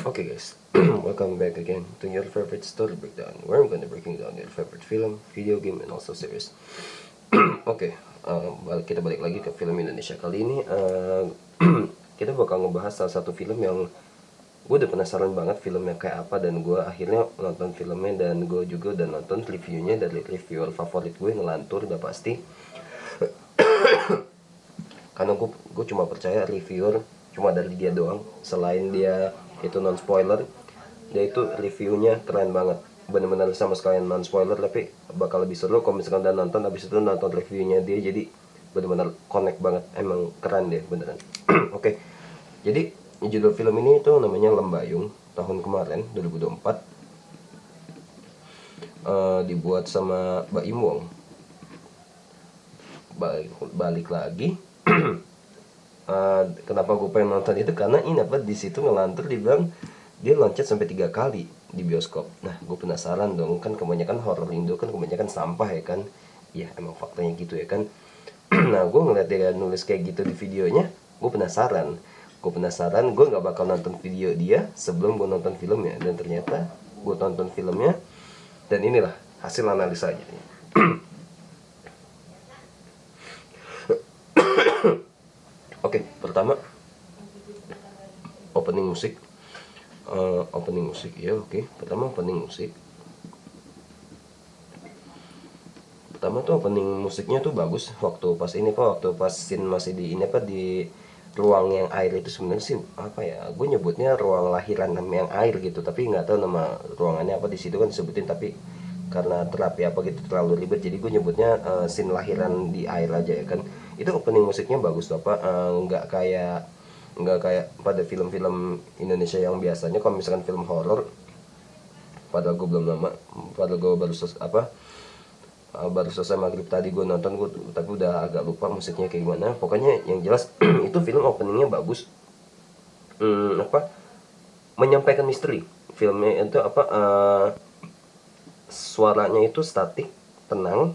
Okay guys, welcome back again to your favorite story breakdown, where I'm gonna breaking down your favorite film, video game, and also series. Oke, kita balik lagi ke film Indonesia kali ini. Kita bakal ngebahas salah satu film yang gue udah penasaran banget filmnya kayak apa, dan gue akhirnya nonton filmnya, dan gue juga udah nonton reviewnya dari reviewer favorit gue, Ngelantur udah pasti. Karena gue cuma percaya reviewer cuma dari dia doang, selain dia itu non spoiler, dia itu reviewnya keren banget, bener-bener sama sekali non spoiler. Tapi bakal lebih seru kalau misalkan udah nonton habis itu nonton reviewnya dia, jadi bener-bener connect banget, emang keren deh beneran. Oke, jadi judul film ini itu namanya Lembayung, tahun kemarin 2024. Dibuat sama Mbak Im Wong. Balik lagi. Kenapa gue pengen nonton itu, karena ini apa, di situ Ngelantur dibilang dia loncat sampai 3 kali di bioskop. Nah, gue penasaran dong, kan kebanyakan horror Indo kan kebanyakan sampah ya kan. Ya emang faktanya gitu ya kan. Nah, gue ngeliat dia nulis kayak gitu di videonya, gue penasaran. Gue nggak bakal nonton video dia sebelum gue nonton filmnya, dan ternyata gue tonton filmnya, dan inilah hasil analisanya. Oke, pertama opening musik. Pertama opening musik. Pertama tuh opening musiknya tuh bagus. Waktu pas scene masih di ini apa, di ruang yang air itu, sebenarnya sih apa ya, gue nyebutnya ruang lahiran yang air gitu, tapi nggak tahu nama ruangannya apa. Di situ kan disebutin, tapi karena terapi apa gitu terlalu ribet, jadi gue nyebutnya scene lahiran di air aja ya kan. Itu opening musiknya bagus tuh apa, nggak kayak pada film-film Indonesia yang biasanya kalau misalkan film horor. Padahal gue belum lama, padahal gue baru selesai maghrib tadi gue nonton, tapi udah agak lupa musiknya kayak gimana. Pokoknya yang jelas itu film openingnya bagus. Menyampaikan misteri. Filmnya itu suaranya itu statik, tenang.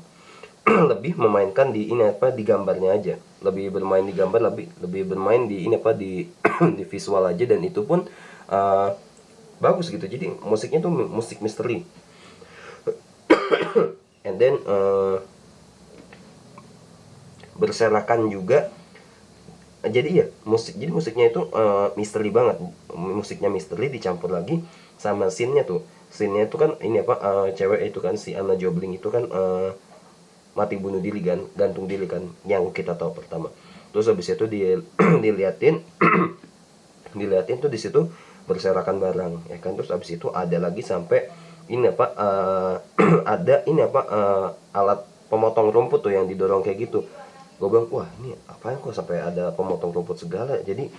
Lebih memainkan di ini apa, di gambarnya aja, lebih bermain di gambar, lebih bermain di ini apa, di di visual aja, dan itu pun bagus gitu. Jadi musiknya tuh musik misteri. And then berserakan juga. Jadi ya musiknya itu misteri banget. Musiknya misteri dicampur lagi sama scene-nya tuh. Scene-nya itu kan ini apa, cewek itu kan, si Anna Jobling itu kan mati bunuh diri kan, gantung diri kan, yang kita tahu pertama. Terus habis itu diliatin diliatin tuh di situ berserakan barang ya kan. Terus habis itu ada lagi sampai ini apa, ada ini apa, alat pemotong rumput tuh yang didorong kayak gitu. Gue bilang, wah ini apa kok sampai ada pemotong rumput segala. Jadi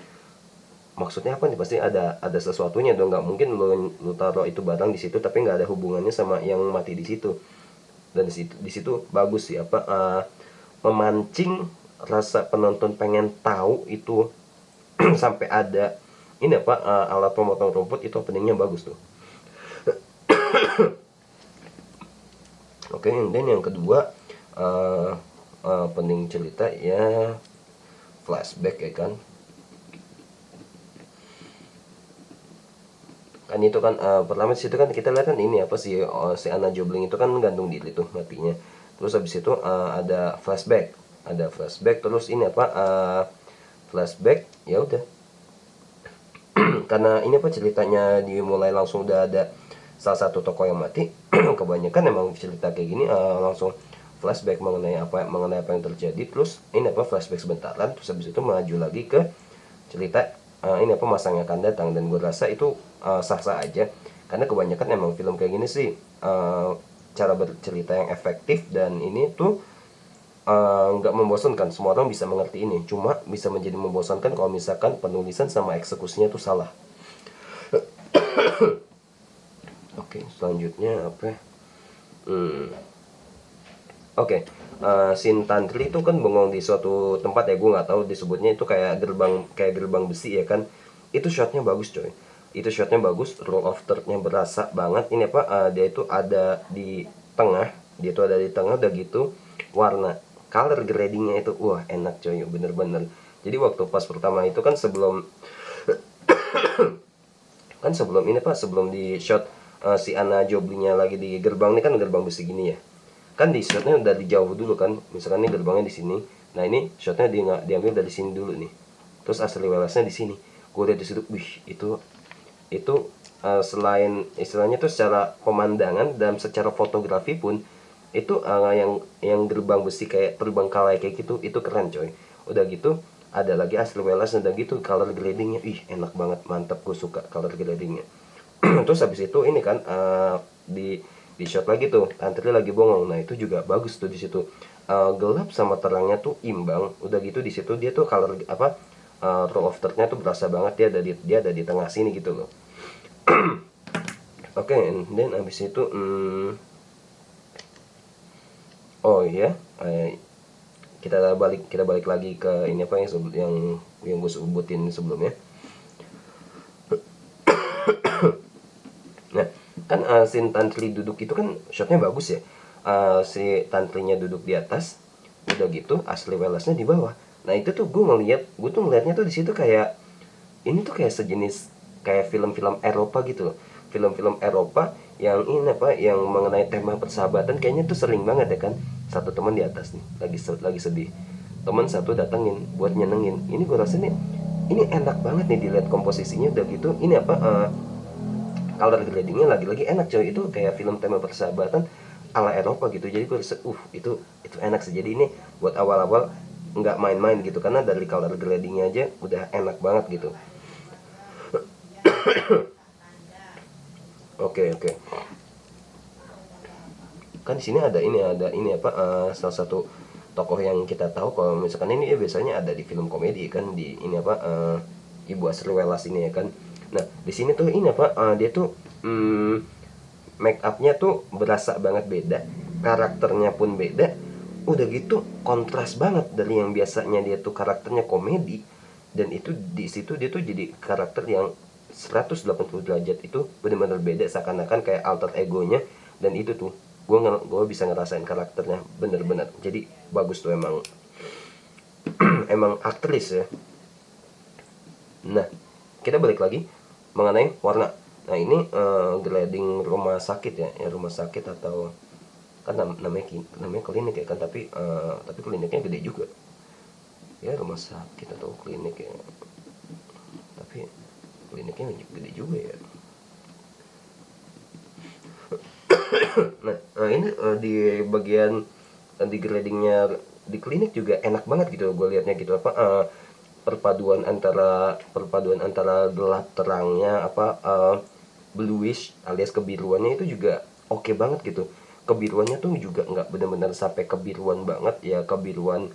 maksudnya apa nih, pasti ada sesuatunya dong. Nggak mungkin lu taruh itu barang di situ tapi nggak ada hubungannya sama yang mati di situ. Dan di situ bagus sih apa, memancing rasa penonton pengen tahu itu. Sampai ada ini apa, alat pemotong rumput, itu openingnya bagus tuh. Oke, dan yang kedua, opening cerita ya flashback ya kan. Kan itu kan pertama situ kan kita lihat kan ini apa sih, si Anna Jobling itu kan gantung diri tuh matinya. Terus habis itu ada flashback terus ini apa, flashback ya udah. Karena ini apa, ceritanya dimulai langsung udah ada salah satu tokoh yang mati. Kebanyakan emang cerita kayak gini langsung flashback mengenai apa yang terjadi. Terus ini apa, flashback sebentaran, terus habis itu maju lagi ke cerita ini apa, masa yang akan datang. Dan gue rasa itu sah-sah aja, karena kebanyakan emang film kayak gini sih cara bercerita yang efektif, dan ini tuh nggak membosankan. Semua orang bisa mengerti ini, cuma bisa menjadi membosankan kalau misalkan penulisan sama eksekusinya tuh salah. Oke, selanjutnya apa? Oke, scene tantri itu kan bengong di suatu tempat ya, gue nggak tahu disebutnya itu kayak gerbang besi ya kan. Itu shotnya bagus coy. Itu shotnya bagus, roll of third-nya berasa banget. Ini apa, dia itu ada di tengah, udah gitu warna color gradingnya itu wah enak coy, bener-bener. Jadi waktu pas pertama itu kan, sebelum kan sebelum ini Pak, sebelum di shot si Anna Joblinya lagi di gerbang, ini kan gerbang besi gini ya, kan di shotnya udah dijauh dulu kan, misalkan ini gerbangnya di sini, nah ini shotnya diambil dari sini dulu nih, terus asli welasnya di sini, gue lihat di situ, wih itu selain istilahnya tuh secara pemandangan dan secara fotografi pun itu yang gerbang besi kayak terbengkalai kayak gitu, itu keren coy. Udah gitu ada lagi asli welas, udah gitu color gradingnya, ih enak banget, mantap, gue suka color gradingnya. Terus habis itu ini kan di shot lagi tuh antri lagi bongong, nah itu juga bagus tuh di situ. Gelap sama terangnya tuh imbang, udah gitu di situ dia tuh color apa, raw of third-nya tuh berasa banget, dia ada di tengah sini gitu loh. Oke, dan abis itu oh iya, kita balik lagi ke ini apa yang gue sebutin sebelumnya. Nah, kan scene Tantri duduk itu kan shotnya bagus ya. Si Tantrinya duduk di atas, udah gitu asli Welasnya di bawah. Nah itu tuh gue tuh ngeliatnya tuh di situ kayak ini tuh kayak sejenis kayak film-film Eropa gitu loh. Film-film Eropa yang ini apa, yang mengenai tema persahabatan kayaknya tuh sering banget ya kan. Satu teman di atas nih lagi sedih, teman satu datengin buat nyenengin. Ini gue rasa nih ini enak banget nih dilihat komposisinya, udah gitu ini apa, color gradingnya lagi-lagi enak coy, itu kayak film tema persahabatan ala Eropa gitu. Jadi gue rasa itu enak sih. Jadi ini buat awal-awal nggak main-main gitu, karena dari color gradingnya aja udah enak banget gitu. Oke, oke. Kan di sini ada ini apa, salah satu tokoh yang kita tahu kalau misalkan ini ya biasanya ada di film komedi kan, di ini apa, Ibu Asri Welas ini ya kan. Nah di sini tuh ini apa, dia tuh make upnya tuh berasa banget beda, karakternya pun beda, udah gitu kontras banget dari yang biasanya dia tuh karakternya komedi, dan itu di situ dia tuh jadi karakter yang 180 derajat, itu benar-benar beda, seakan-akan kayak alter egonya. Dan itu tuh gue bisa ngerasain karakternya bener-bener, jadi bagus tuh emang. Emang aktris ya. Nah kita balik lagi mengenai warna. Nah ini grading rumah sakit ya, rumah sakit atau kan namanya klinik ya kan, tapi kliniknya gede juga ya, rumah sakit atau klinik ya, tapi kliniknya gede juga ya. Nah ini di bagian di gradingnya di klinik juga enak banget gitu gue liatnya gitu apa, perpaduan antara gelap terangnya apa, bluish alias kebiruannya itu juga oke banget gitu. Kebiruannya tuh juga nggak benar-benar sampai kebiruan banget ya, kebiruan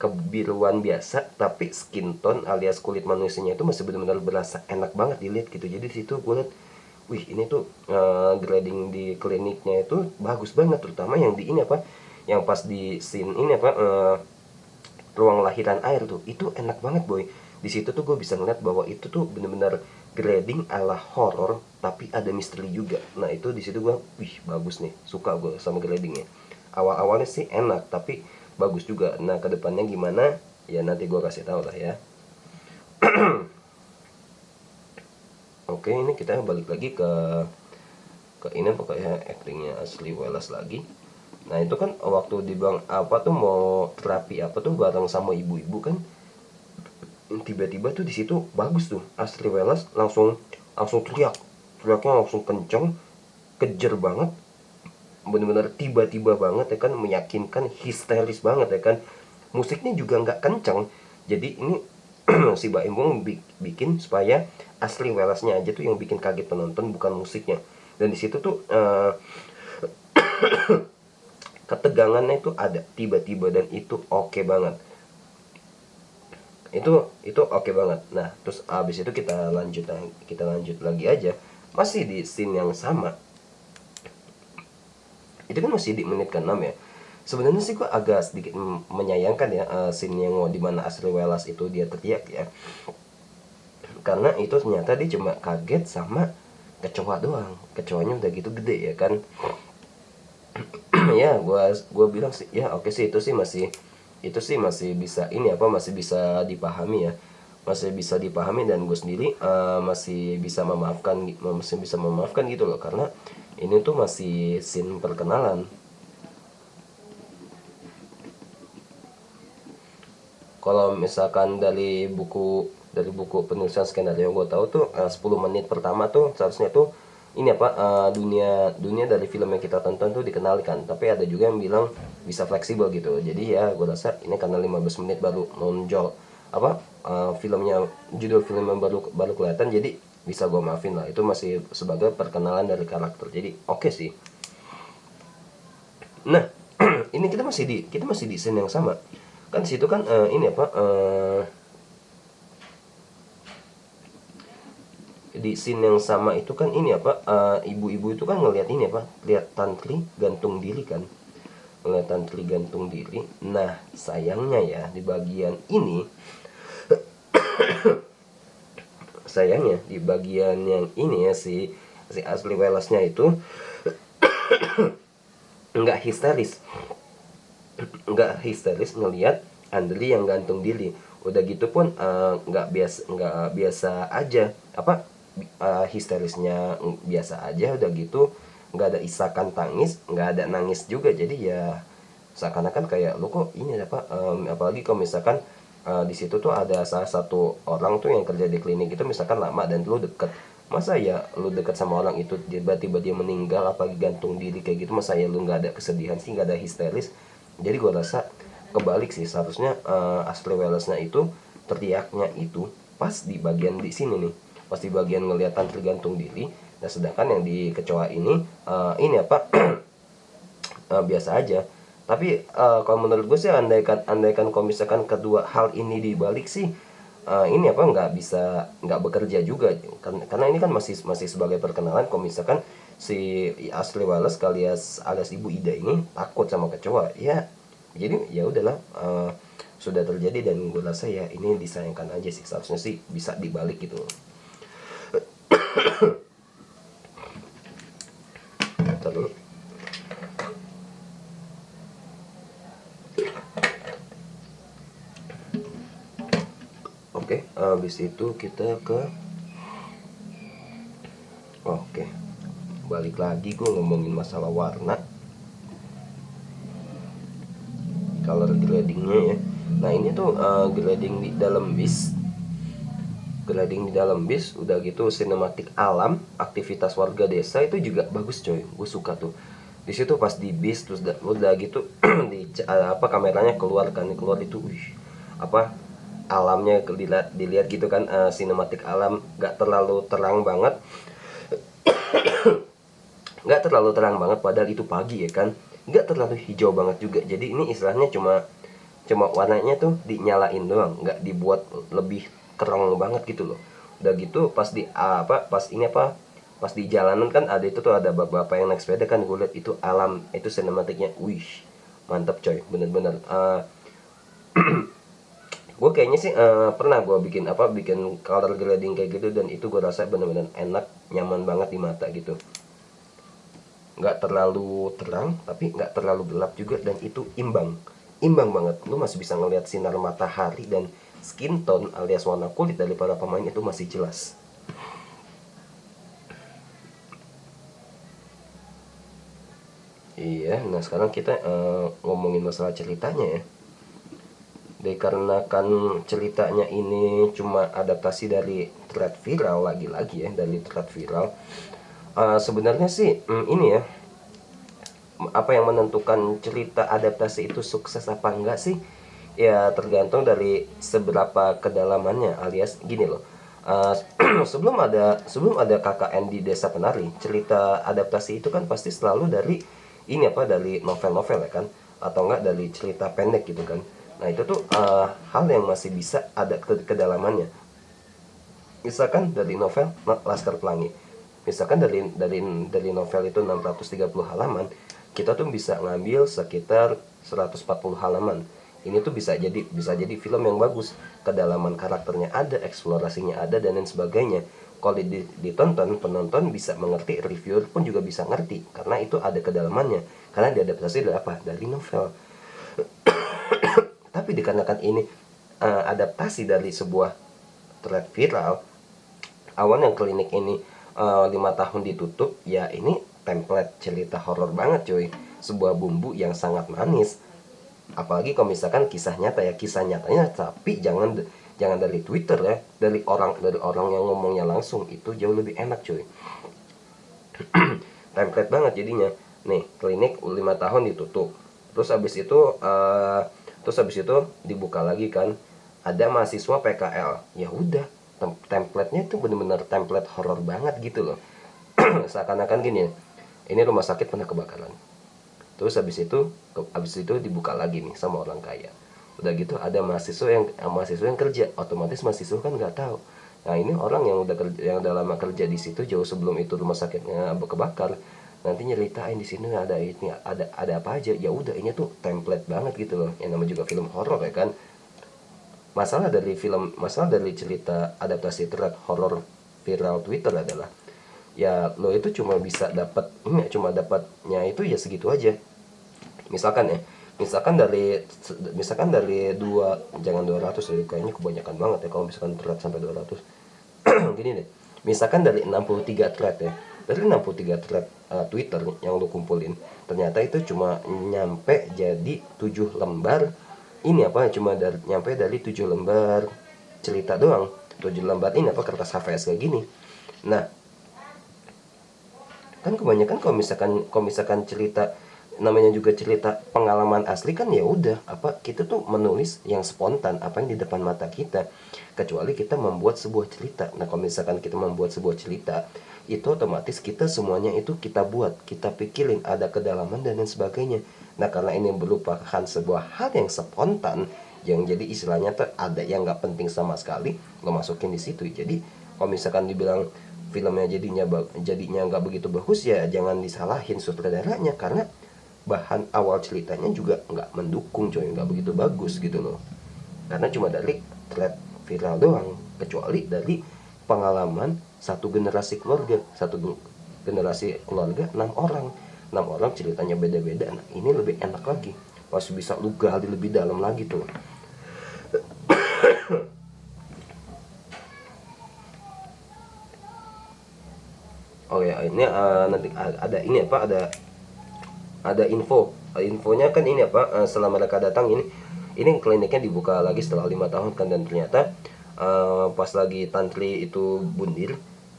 kebiruan biasa, tapi skin tone alias kulit manusianya itu masih benar-benar berasa enak banget dilihat gitu. Jadi di situ gue lihat, wih ini tuh grading di kliniknya itu bagus banget, terutama yang di ini apa, yang pas di scene ini apa, ruang lahiran air tuh, itu enak banget boy. Di situ tuh gue bisa ngeliat bahwa itu tuh bener-bener grading ala horror tapi ada misteri juga. Nah itu di situ gue, wih bagus nih, suka gue sama gradingnya. Awal-awalnya sih enak tapi bagus juga. Nah kedepannya gimana ya nanti gue kasih tahu lah ya. Oke, ini kita balik lagi ke ini pokoknya actingnya Ashley Wallace lagi. Nah itu kan waktu di bang apa tuh mau terapi apa tuh bareng sama ibu-ibu kan, tiba-tiba tuh di situ bagus tuh Ashley Wallace langsung langsung teriaknya langsung kenceng, kejer banget, bener-bener tiba-tiba banget ya kan, meyakinkan, histeris banget ya kan. Musiknya juga nggak kenceng, jadi ini si Mbak Embong bikin supaya Ashley Wallace-nya aja tuh yang bikin kaget penonton, bukan musiknya. Dan di situ tuh ketegangannya itu ada tiba-tiba, dan itu oke banget. Itu oke banget. Nah terus abis itu kita lanjut lagi aja, masih di scene yang sama. Itu kan masih di menit ke-6 ya. Sebenarnya sih gue agak sedikit menyayangkan ya, scene yang dimana Ashley Wallace itu dia teriak ya, karena itu ternyata dia cuma kaget sama kecoa doang, kecoanya udah gitu gede ya kan. Ya gue bilang sih ya oke sih, itu sih masih bisa ini apa, masih bisa dipahami ya. masih bisa dipahami, dan gue sendiri masih bisa memaafkan gitu loh, karena ini tuh masih scene perkenalan. Kalau misalkan dari buku penulisan skenario yang gue tahu tuh, 10 menit pertama tuh seharusnya tuh ini apa, dunia dunia dari film yang kita tonton tuh dikenalkan. Tapi ada juga yang bilang bisa fleksibel gitu. Jadi ya gue rasa ini karena 15 menit baru nonjol apa, filmnya, judul film yang baru baru kelihatan, jadi bisa gue maafin lah. Itu masih sebagai perkenalan dari karakter, jadi oke sih. Nah, ini kita masih di scene yang sama kan. Situ kan ini apa, di scene yang sama itu kan ini apa, ibu-ibu itu kan ngelihat ini apa, lihat Tantri gantung diri kan, ngelihat Tantri gantung diri. Nah sayangnya ya, di bagian ini, sayangnya di bagian yang ini ya, si si Ashley Welles-nya itu nggak histeris, ngelihat Andri yang gantung diri. Udah gitu pun nggak biasa aja apa, histerisnya biasa aja. Udah gitu nggak ada isakan tangis, nggak ada nangis juga. Jadi ya seakan-akan kayak lu kok ini apa, apalagi kalau misalkan di situ tuh ada salah satu orang tuh yang kerja di klinik itu misalkan lama dan lu deket. Masa ya lu deket sama orang itu tiba-tiba dia meninggal apalagi gantung diri kayak gitu, masa ya lu nggak ada kesedihan sih, nggak ada histeris. Jadi gue rasa kebalik sih, seharusnya Ashley Welles-nya itu teriaknya itu pas di bagian di sini nih, pas di bagian ngelihat Tantri gantung diri. Nah sedangkan yang di kecoa ini apa, biasa aja. Tapi kalau menurut gue sih, andaikan kalau misalkan kedua hal ini dibalik sih, ini apa, nggak bekerja juga. Karena ini kan masih masih sebagai perkenalan. Kalau misalkan si Ashley Wallace alias Ibu Ida ini takut sama kecoa, ya jadi ya udahlah, sudah terjadi. Dan gue rasa ya ini disayangkan aja sih, seharusnya sih bisa dibalik gitu. Terus oke, habis itu kita oke, balik lagi gue ngomongin masalah warna, color gradingnya ya. Nah ini tuh grading di dalam bis, udah gitu sinematik alam, aktivitas warga desa itu juga bagus coy, gue suka tuh. Di situ pas di bis terus udah gitu apa, kameranya keluar itu, apa, alamnya dilihat gitu kan, sinematik alam, nggak terlalu terang banget padahal itu pagi ya kan, nggak terlalu hijau banget juga. Jadi ini istilahnya cuma cuma warnanya tuh dinyalain doang, nggak dibuat lebih terang banget gitu loh. Udah gitu pas di apa, pas di jalanan kan ada itu tuh, ada bapak-bapak yang naik sepeda kan, gue liat itu alam itu sinematiknya, wih mantap coy, bener-bener. Gue kayaknya sih pernah gue bikin color grading kayak gitu, dan itu gue rasa bener-bener enak, nyaman banget di mata gitu. Nggak terlalu terang tapi nggak terlalu gelap juga, dan itu imbang banget. Lu masih bisa ngelihat sinar matahari, dan skin tone alias warna kulit dari para pemain itu masih jelas. Iya, nah sekarang kita ngomongin masalah ceritanya ya. Dikarenakan ceritanya ini cuma adaptasi dari thread viral, lagi-lagi ya, dari thread viral. Sebenarnya sih ini ya, apa yang menentukan cerita adaptasi itu sukses apa enggak sih, ya tergantung dari seberapa kedalamannya. Alias gini loh, sebelum ada KKN di Desa Penari, cerita adaptasi itu kan pasti selalu dari ini apa, dari novel-novel ya kan, atau enggak dari cerita pendek gitu kan. Nah itu tuh hal yang masih bisa ada kedalamannya. Misalkan dari novel Laskar Pelangi, misalkan dari novel itu 630 halaman, kita tuh bisa ngambil sekitar 140 halaman. Ini tuh bisa jadi film yang bagus, kedalaman karakternya ada, eksplorasinya ada, dan lain sebagainya. Kalau ditonton, penonton bisa mengerti, reviewer pun juga bisa ngerti, karena itu ada kedalamannya, karena diadaptasi dari apa, dari novel. Tapi dikarenakan ini adaptasi dari sebuah thread viral. Awalnya klinik ini 5 tahun ditutup, ya ini template cerita horor banget cuy, sebuah bumbu yang sangat manis. Apalagi kalau misalkan kisah nyata ya, kisah nyatanya, tapi jangan dari Twitter ya, dari orang yang ngomongnya langsung, itu jauh lebih enak cuy. Template banget jadinya. Nih, klinik 5 tahun ditutup, terus habis itu dibuka lagi kan, ada mahasiswa PKL. Ya udah, template-nya itu bener-bener template horor banget gitu loh. Seakan-akan gini, ini rumah sakit pernah kebakaran, terus habis itu dibuka lagi nih sama orang kaya. Udah gitu ada mahasiswa yang kerja, otomatis mahasiswa kan nggak tahu. Nah ini orang yang udah lama kerja di situ, jauh sebelum itu rumah sakitnya kebakar, nanti nyeritain di sini ada apa aja. Ya udah, ini tuh template banget gitu loh, yang namanya juga film horor ya kan. Masalah dari cerita adaptasi thread horor viral Twitter adalah, ya lo itu cuma dapatnya itu ya segitu aja. Misalkan ya, misalkan dari jangan 200 ya, kayaknya kebanyakan banget ya kalau misalkan thread sampai 200. Gini deh, misalkan dari 63 thread ya, dari 63 thread Twitter yang lu kumpulin, ternyata itu cuma nyampe jadi 7 lembar. Ini apa, nyampe dari 7 lembar cerita doang. 7 lembar ini apa, kertas HVS kayak gini. Nah, kan kebanyakan kalau misalkan cerita, namanya juga cerita pengalaman asli kan, ya udah, apa, kita tuh menulis yang spontan, apa yang di depan mata kita, kecuali kita membuat sebuah cerita. Nah kalau misalkan kita membuat sebuah cerita, itu otomatis kita semuanya itu kita buat, kita pikirin, ada kedalaman dan lain sebagainya. Nah karena ini merupakan sebuah hal yang spontan, yang jadi istilahnya tuh ada yang nggak penting sama sekali lo masukin di situ. Jadi kalau misalkan dibilang filmnya jadinya nggak begitu bagus, ya jangan disalahin sutradaranya, karena bahan awal ceritanya juga nggak mendukung coy, nggak begitu bagus gitu loh, karena cuma dari thread viral doang. Kecuali dari pengalaman satu generasi keluarga 6 orang ceritanya beda-beda. Nah ini lebih enak lagi, masih bisa lu gali lebih dalam lagi tuh. Oh ya, ini nanti ada ini apa, ada infonya kan, ini apa, setelah mereka datang ini kliniknya dibuka lagi setelah 5 tahun kan, dan ternyata pas lagi tantri itu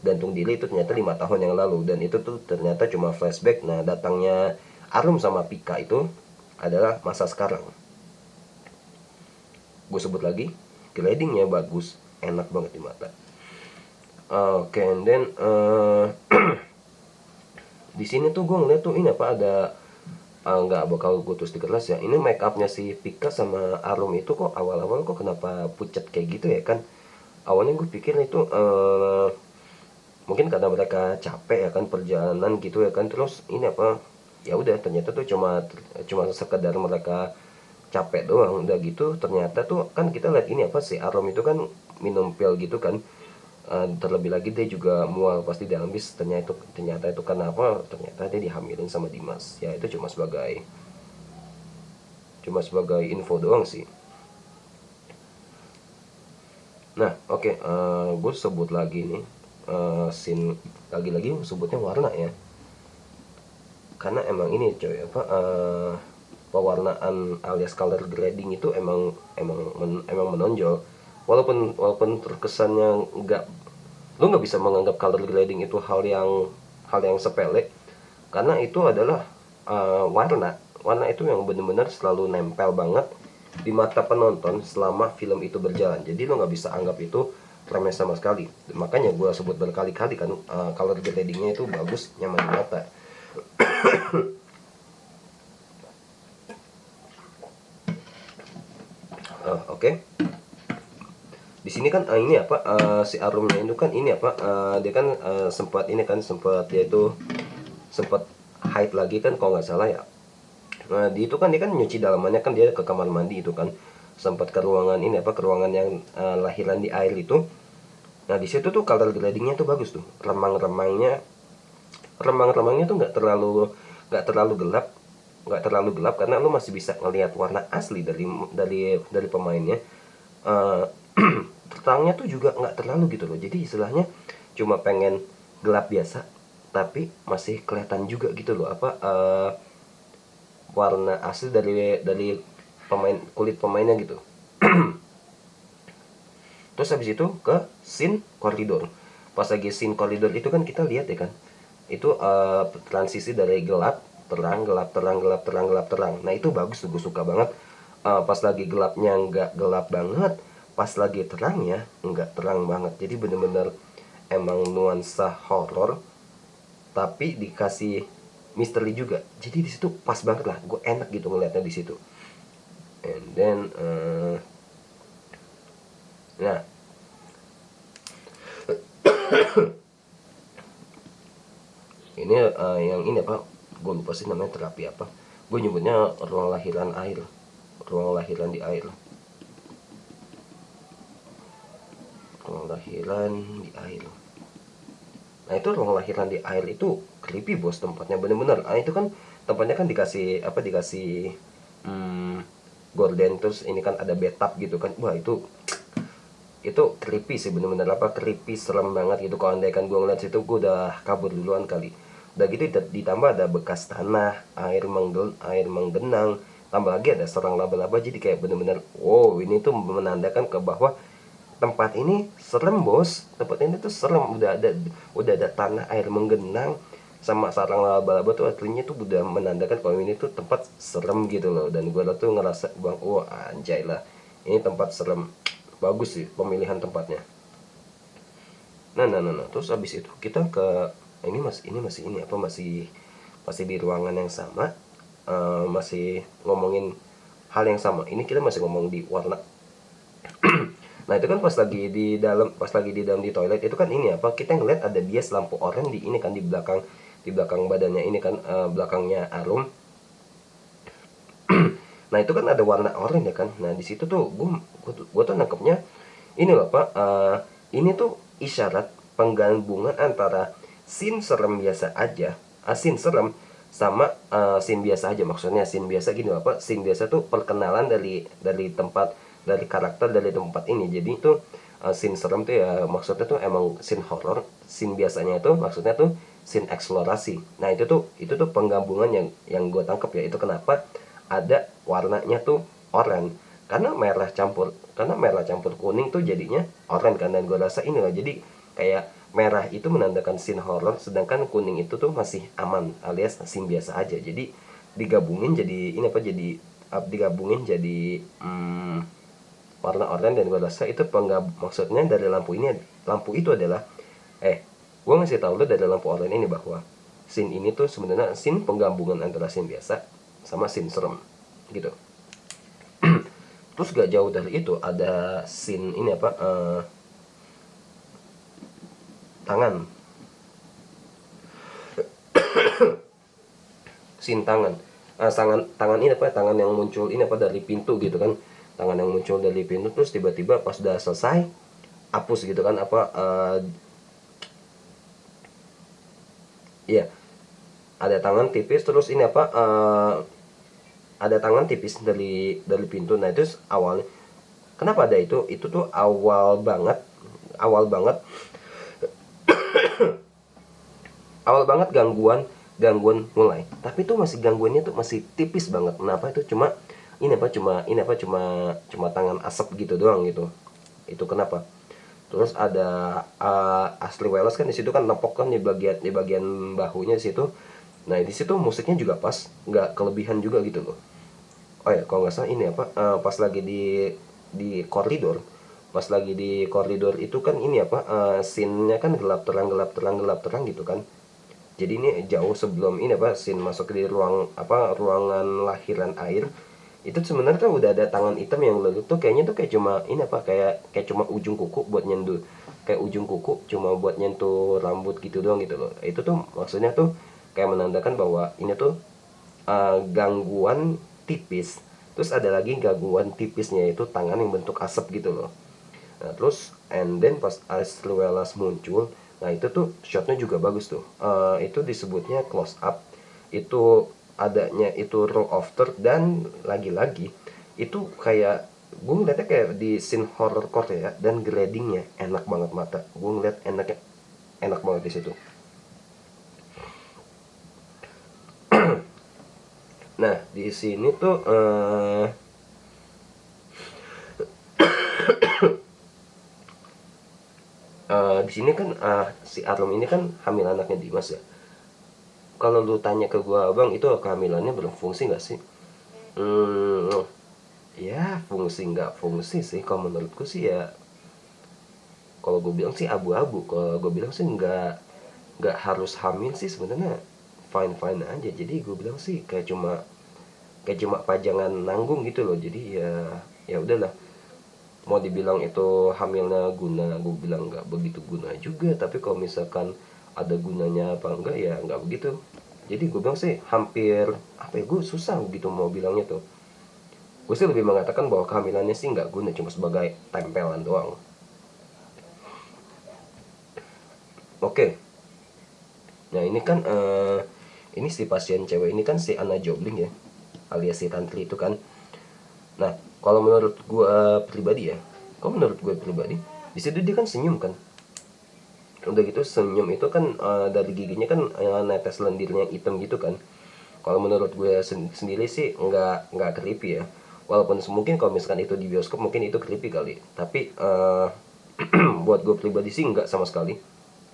gantung diri itu ternyata 5 tahun yang lalu, dan itu tuh ternyata cuma flashback. Nah datangnya Arum sama Pika itu adalah masa sekarang. Gue sebut lagi, gradingnya bagus, enak banget di mata. Oke, and then di sini tuh gue ngeliat tuh ini apa, ada nggak bakal gue tulis di kelas ya, ini make upnya si Pika sama Arum itu kok awal-awal kok kenapa pucat kayak gitu ya kan. Awalnya gue pikir itu mungkin karena mereka capek ya kan, perjalanan gitu ya kan, terus ini apa, ya udah, ternyata tuh cuma sekedar mereka capek doang. Udah gitu ternyata tuh kan kita lihat ini apa, si Arum itu kan minum pil gitu kan. Terlebih lagi dia juga mual pasti dalam bis. Ternyata itu karena apa, ternyata dia dihamilin sama Dimas. Ya itu cuma sebagai info doang sih. Nah oke, gue sebut lagi nih, scene lagi-lagi sebutnya warna ya, karena emang ini coy apa, pewarnaan alias color grading itu emang menonjol. Walaupun terkesannya lu nggak bisa menganggap color grading itu hal yang sepele, karena itu adalah warna itu yang benar-benar selalu nempel banget di mata penonton selama film itu berjalan. Jadi lo nggak bisa anggap itu remeh sama sekali. Makanya gue sebut berkali-kali kan, color gradingnya itu bagus, nyaman di mata. Oke. Di sini kan ini apa, si Arumnya itu kan ini apa, dia kan sempat dia itu sempat hide lagi kan kalau nggak salah ya. Nah dia kan nyuci dalamannya kan, dia ke kamar mandi itu kan, sempat ke ruangan ini apa, ke ruangan yang lahiran di air itu. Nah di situ tuh color gradingnya tuh bagus tuh, remang-remangnya tuh nggak terlalu gelap karena lo masih bisa ngelihat warna asli dari pemainnya. terangnya tuh juga nggak terlalu gitu loh. Jadi istilahnya cuma pengen gelap biasa tapi masih kelihatan juga gitu loh apa warna asli dari pemain kulit pemainnya gitu. Terus habis itu ke scene koridor. Pas lagi scene koridor itu kan kita lihat ya kan, itu transisi dari gelap terang gelap terang gelap terang gelap terang. Nah itu bagus tuh, gue suka banget. Pas lagi gelapnya nggak gelap banget, pas lagi terangnya nggak terang banget. Jadi bener-bener emang nuansa horor tapi dikasih misteri juga. Jadi di situ pas banget lah, gue enak gitu ngeliatnya di situ. And then nah ini yang ini apa, gue lupa sih namanya, terapi apa, gue nyebutnya ruang lahiran air, ruang lahiran di air, ruang lahiran di air. Nah itu ruang lahiran di air itu creepy bos, tempatnya bener-bener. Itu kan tempatnya kan dikasih apa, dikasih gorden, terus ini kan ada bathtub gitu kan. Wah itu creepy sih, bener-bener apa, creepy, serem banget gitu. Kalau andaikan gue ngeliat situ gue udah kabur duluan kali. Udah gitu ditambah ada bekas tanah, air menggenang, tambah lagi ada serang laba-laba. Jadi kayak bener-bener wow, ini tuh menandakan ke bahwa tempat ini serem bos, tempat ini tuh serem. Udah ada tanah, air menggenang, sama sarang laba-laba tuh artinya tuh udah menandakan kalau ini tuh tempat serem gitu loh. Dan gue tuh ngerasa bang, wah anjay lah, ini tempat serem. Bagus sih pemilihan tempatnya. Nah, terus abis itu kita ke ini apa, masih di ruangan yang sama, masih ngomongin hal yang sama. Ini kita masih ngomong di warna. Nah itu kan pas lagi di dalam di toilet itu kan ini apa, kita ngeliat ada bias lampu oranye di ini kan, di belakang badannya ini kan, belakangnya Arum. Nah itu kan ada warna oranye ya kan. Nah di situ tuh gue tuh nangkepnya ini loh pak, ini tuh isyarat penggabungan antara scene serem biasa aja, scene serem sama scene biasa aja. Maksudnya scene biasa gini loh pak, scene biasa tuh perkenalan dari tempat, dari karakter dari tempat ini. Jadi itu scene serem tuh ya maksudnya tuh emang scene horror, scene biasanya itu maksudnya tuh scene eksplorasi. Nah itu tuh penggabungan yang gue tangkap ya. Itu kenapa ada warnanya tuh oranye, karena merah campur kuning tuh jadinya oranye kan. Dan gue rasa ini lah, jadi kayak merah itu menandakan scene horror, sedangkan kuning itu tuh masih aman alias scene biasa aja. Jadi digabungin jadi ini apa, jadi digabungin jadi warna oranye. Dan gue rasa itu maksudnya dari lampu itu adalah gue ngasih tahu lo dari lampu oranye ini bahwa scene ini tuh sebenarnya scene penggabungan antara scene biasa sama scene serem gitu. Terus gak jauh dari itu ada scene ini apa, tangan, scene tangan, tangan ini apa, tangan yang muncul ini apa dari pintu gitu kan, tangan yang muncul dari pintu. Terus tiba-tiba pas udah selesai hapus gitu kan apa, iya ada tangan tipis. Terus ini apa, ada tangan tipis dari pintu. Nah itu awalnya kenapa ada itu tuh awal banget gangguan mulai. Tapi tuh masih gangguannya tuh masih tipis banget. Kenapa itu cuma tangan asap gitu doang gitu. Itu kenapa. Terus ada Ashley Welles kan di situ kan nepok kan di bagian bahunya di situ. Nah di situ musiknya juga pas, nggak kelebihan juga gitu loh. Oh ya kalau nggak salah ini apa, pas lagi di koridor, pas lagi di koridor itu kan ini apa, scene-nya kan gelap terang gelap terang gelap terang gitu kan. Jadi ini jauh sebelum ini apa, scene masuk di ruangan lahiran air. Itu sebenarnya tuh udah ada tangan hitam yang lalu tuh kayaknya tuh kayak cuma ini apa, kayak cuma ujung kuku buat nyentuh, kayak ujung kuku cuma buat nyentuh rambut gitu doang gitu loh. Itu tuh maksudnya tuh kayak menandakan bahwa ini tuh gangguan tipis. Terus ada lagi gangguan tipisnya, itu tangan yang bentuk asap gitu loh. Nah terus and then pas Ashley Welles muncul, nah itu tuh shotnya juga bagus tuh. Itu disebutnya close up. Itu adanya itu roll of third. Dan lagi-lagi itu kayak gue ngeliatnya kayak di scene horror Korea dan gradingnya enak banget mata. Gue ngeliat enaknya enak banget di situ. Nah di sini tuh di sini kan si Arum ini kan hamil anaknya Dimas ya. Kalau lu tanya ke gua bang, itu kehamilannya berfungsi nggak sih? Hmm, ya fungsi nggak fungsi sih. Kalau menurutku sih ya, kalau gue bilang sih abu-abu. Kalau gue bilang sih nggak harus hamil sih sebenarnya, fine fine aja. Jadi gue bilang sih kayak cuma pajangan nanggung gitu loh. Jadi ya ya udahlah. Mau dibilang itu hamilnya guna, gue bilang nggak begitu guna juga. Tapi kalau misalkan ada gunanya apa enggak, ya nggak begitu. Jadi gue bilang sih hampir, apa ya, gue susah gitu mau bilangnya tuh. Gue sih lebih mengatakan bahwa kehamilannya sih nggak guna, cuma sebagai tempelan doang. Oke. Nah ini kan ini si pasien cewek ini kan si Anna Jobling ya, alias si Tantri itu kan. Nah kalau menurut gue pribadi ya, kalau menurut gue pribadi, di situ dia kan senyum kan. Udah gitu senyum itu kan dari giginya kan netes lendirnya yang hitam gitu kan. Kalau menurut gue sendiri sih nggak creepy ya. Walaupun mungkin kalau misalkan itu di bioskop mungkin itu creepy kali. Tapi buat gue pribadi sih nggak sama sekali.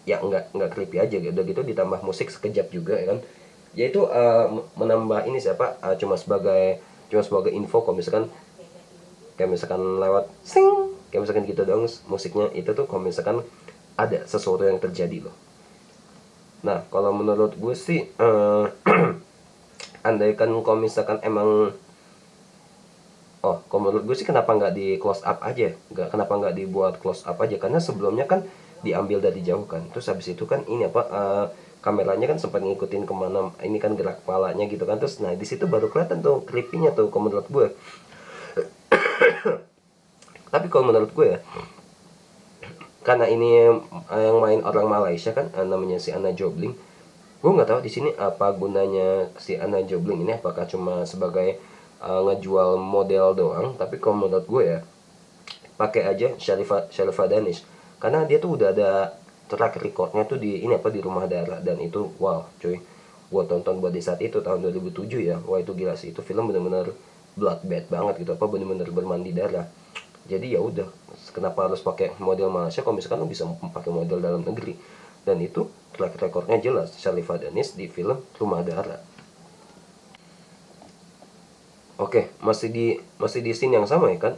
Ya nggak creepy aja gitu. Udah gitu ditambah musik sekejap juga ya kan. Ya itu menambah ini siapa cuma sebagai info. Kalau misalkan kayak misalkan lewat sing, kayak misalkan gitu dong musiknya itu tuh, kalau misalkan ada sesuatu yang terjadi loh. Nah kalau menurut gue sih andaikan kalau misalkan emang, oh kalau menurut gue sih kenapa nggak di close up aja, kenapa nggak dibuat close up aja, karena sebelumnya kan diambil dari jauh kan, terus habis itu kan ini apa kameranya kan sempat ngikutin kemana ini kan gerak kepalanya gitu kan, terus nah di situ baru kelihatan tuh creepy-nya tuh kalau menurut gue. Tapi kalau menurut gue ya, karena ini yang main orang Malaysia kan, namanya si Anna Jobling. Gue nggak tahu di sini apa gunanya si Anna Jobling ini, apakah cuma sebagai ngejual model doang. Tapi kalau menurut gue ya, pakai aja Sharifah Danish, karena dia tuh udah ada track recordnya tuh di ini apa di Rumah Darah, dan itu wow cuy, gue tonton buat di saat itu tahun 2007 ya. Wah itu gila sih, itu film bener-bener bloodbath banget gitu, apa bener-bener bermandi darah. Jadi ya udah, kenapa harus pakai model Malaysia kalau misalkan lo bisa pakai model dalam negeri. Dan itu track recordnya jelas, Sharifah Danish di film Rumah Darah. Oke, masih di scene yang sama ya kan.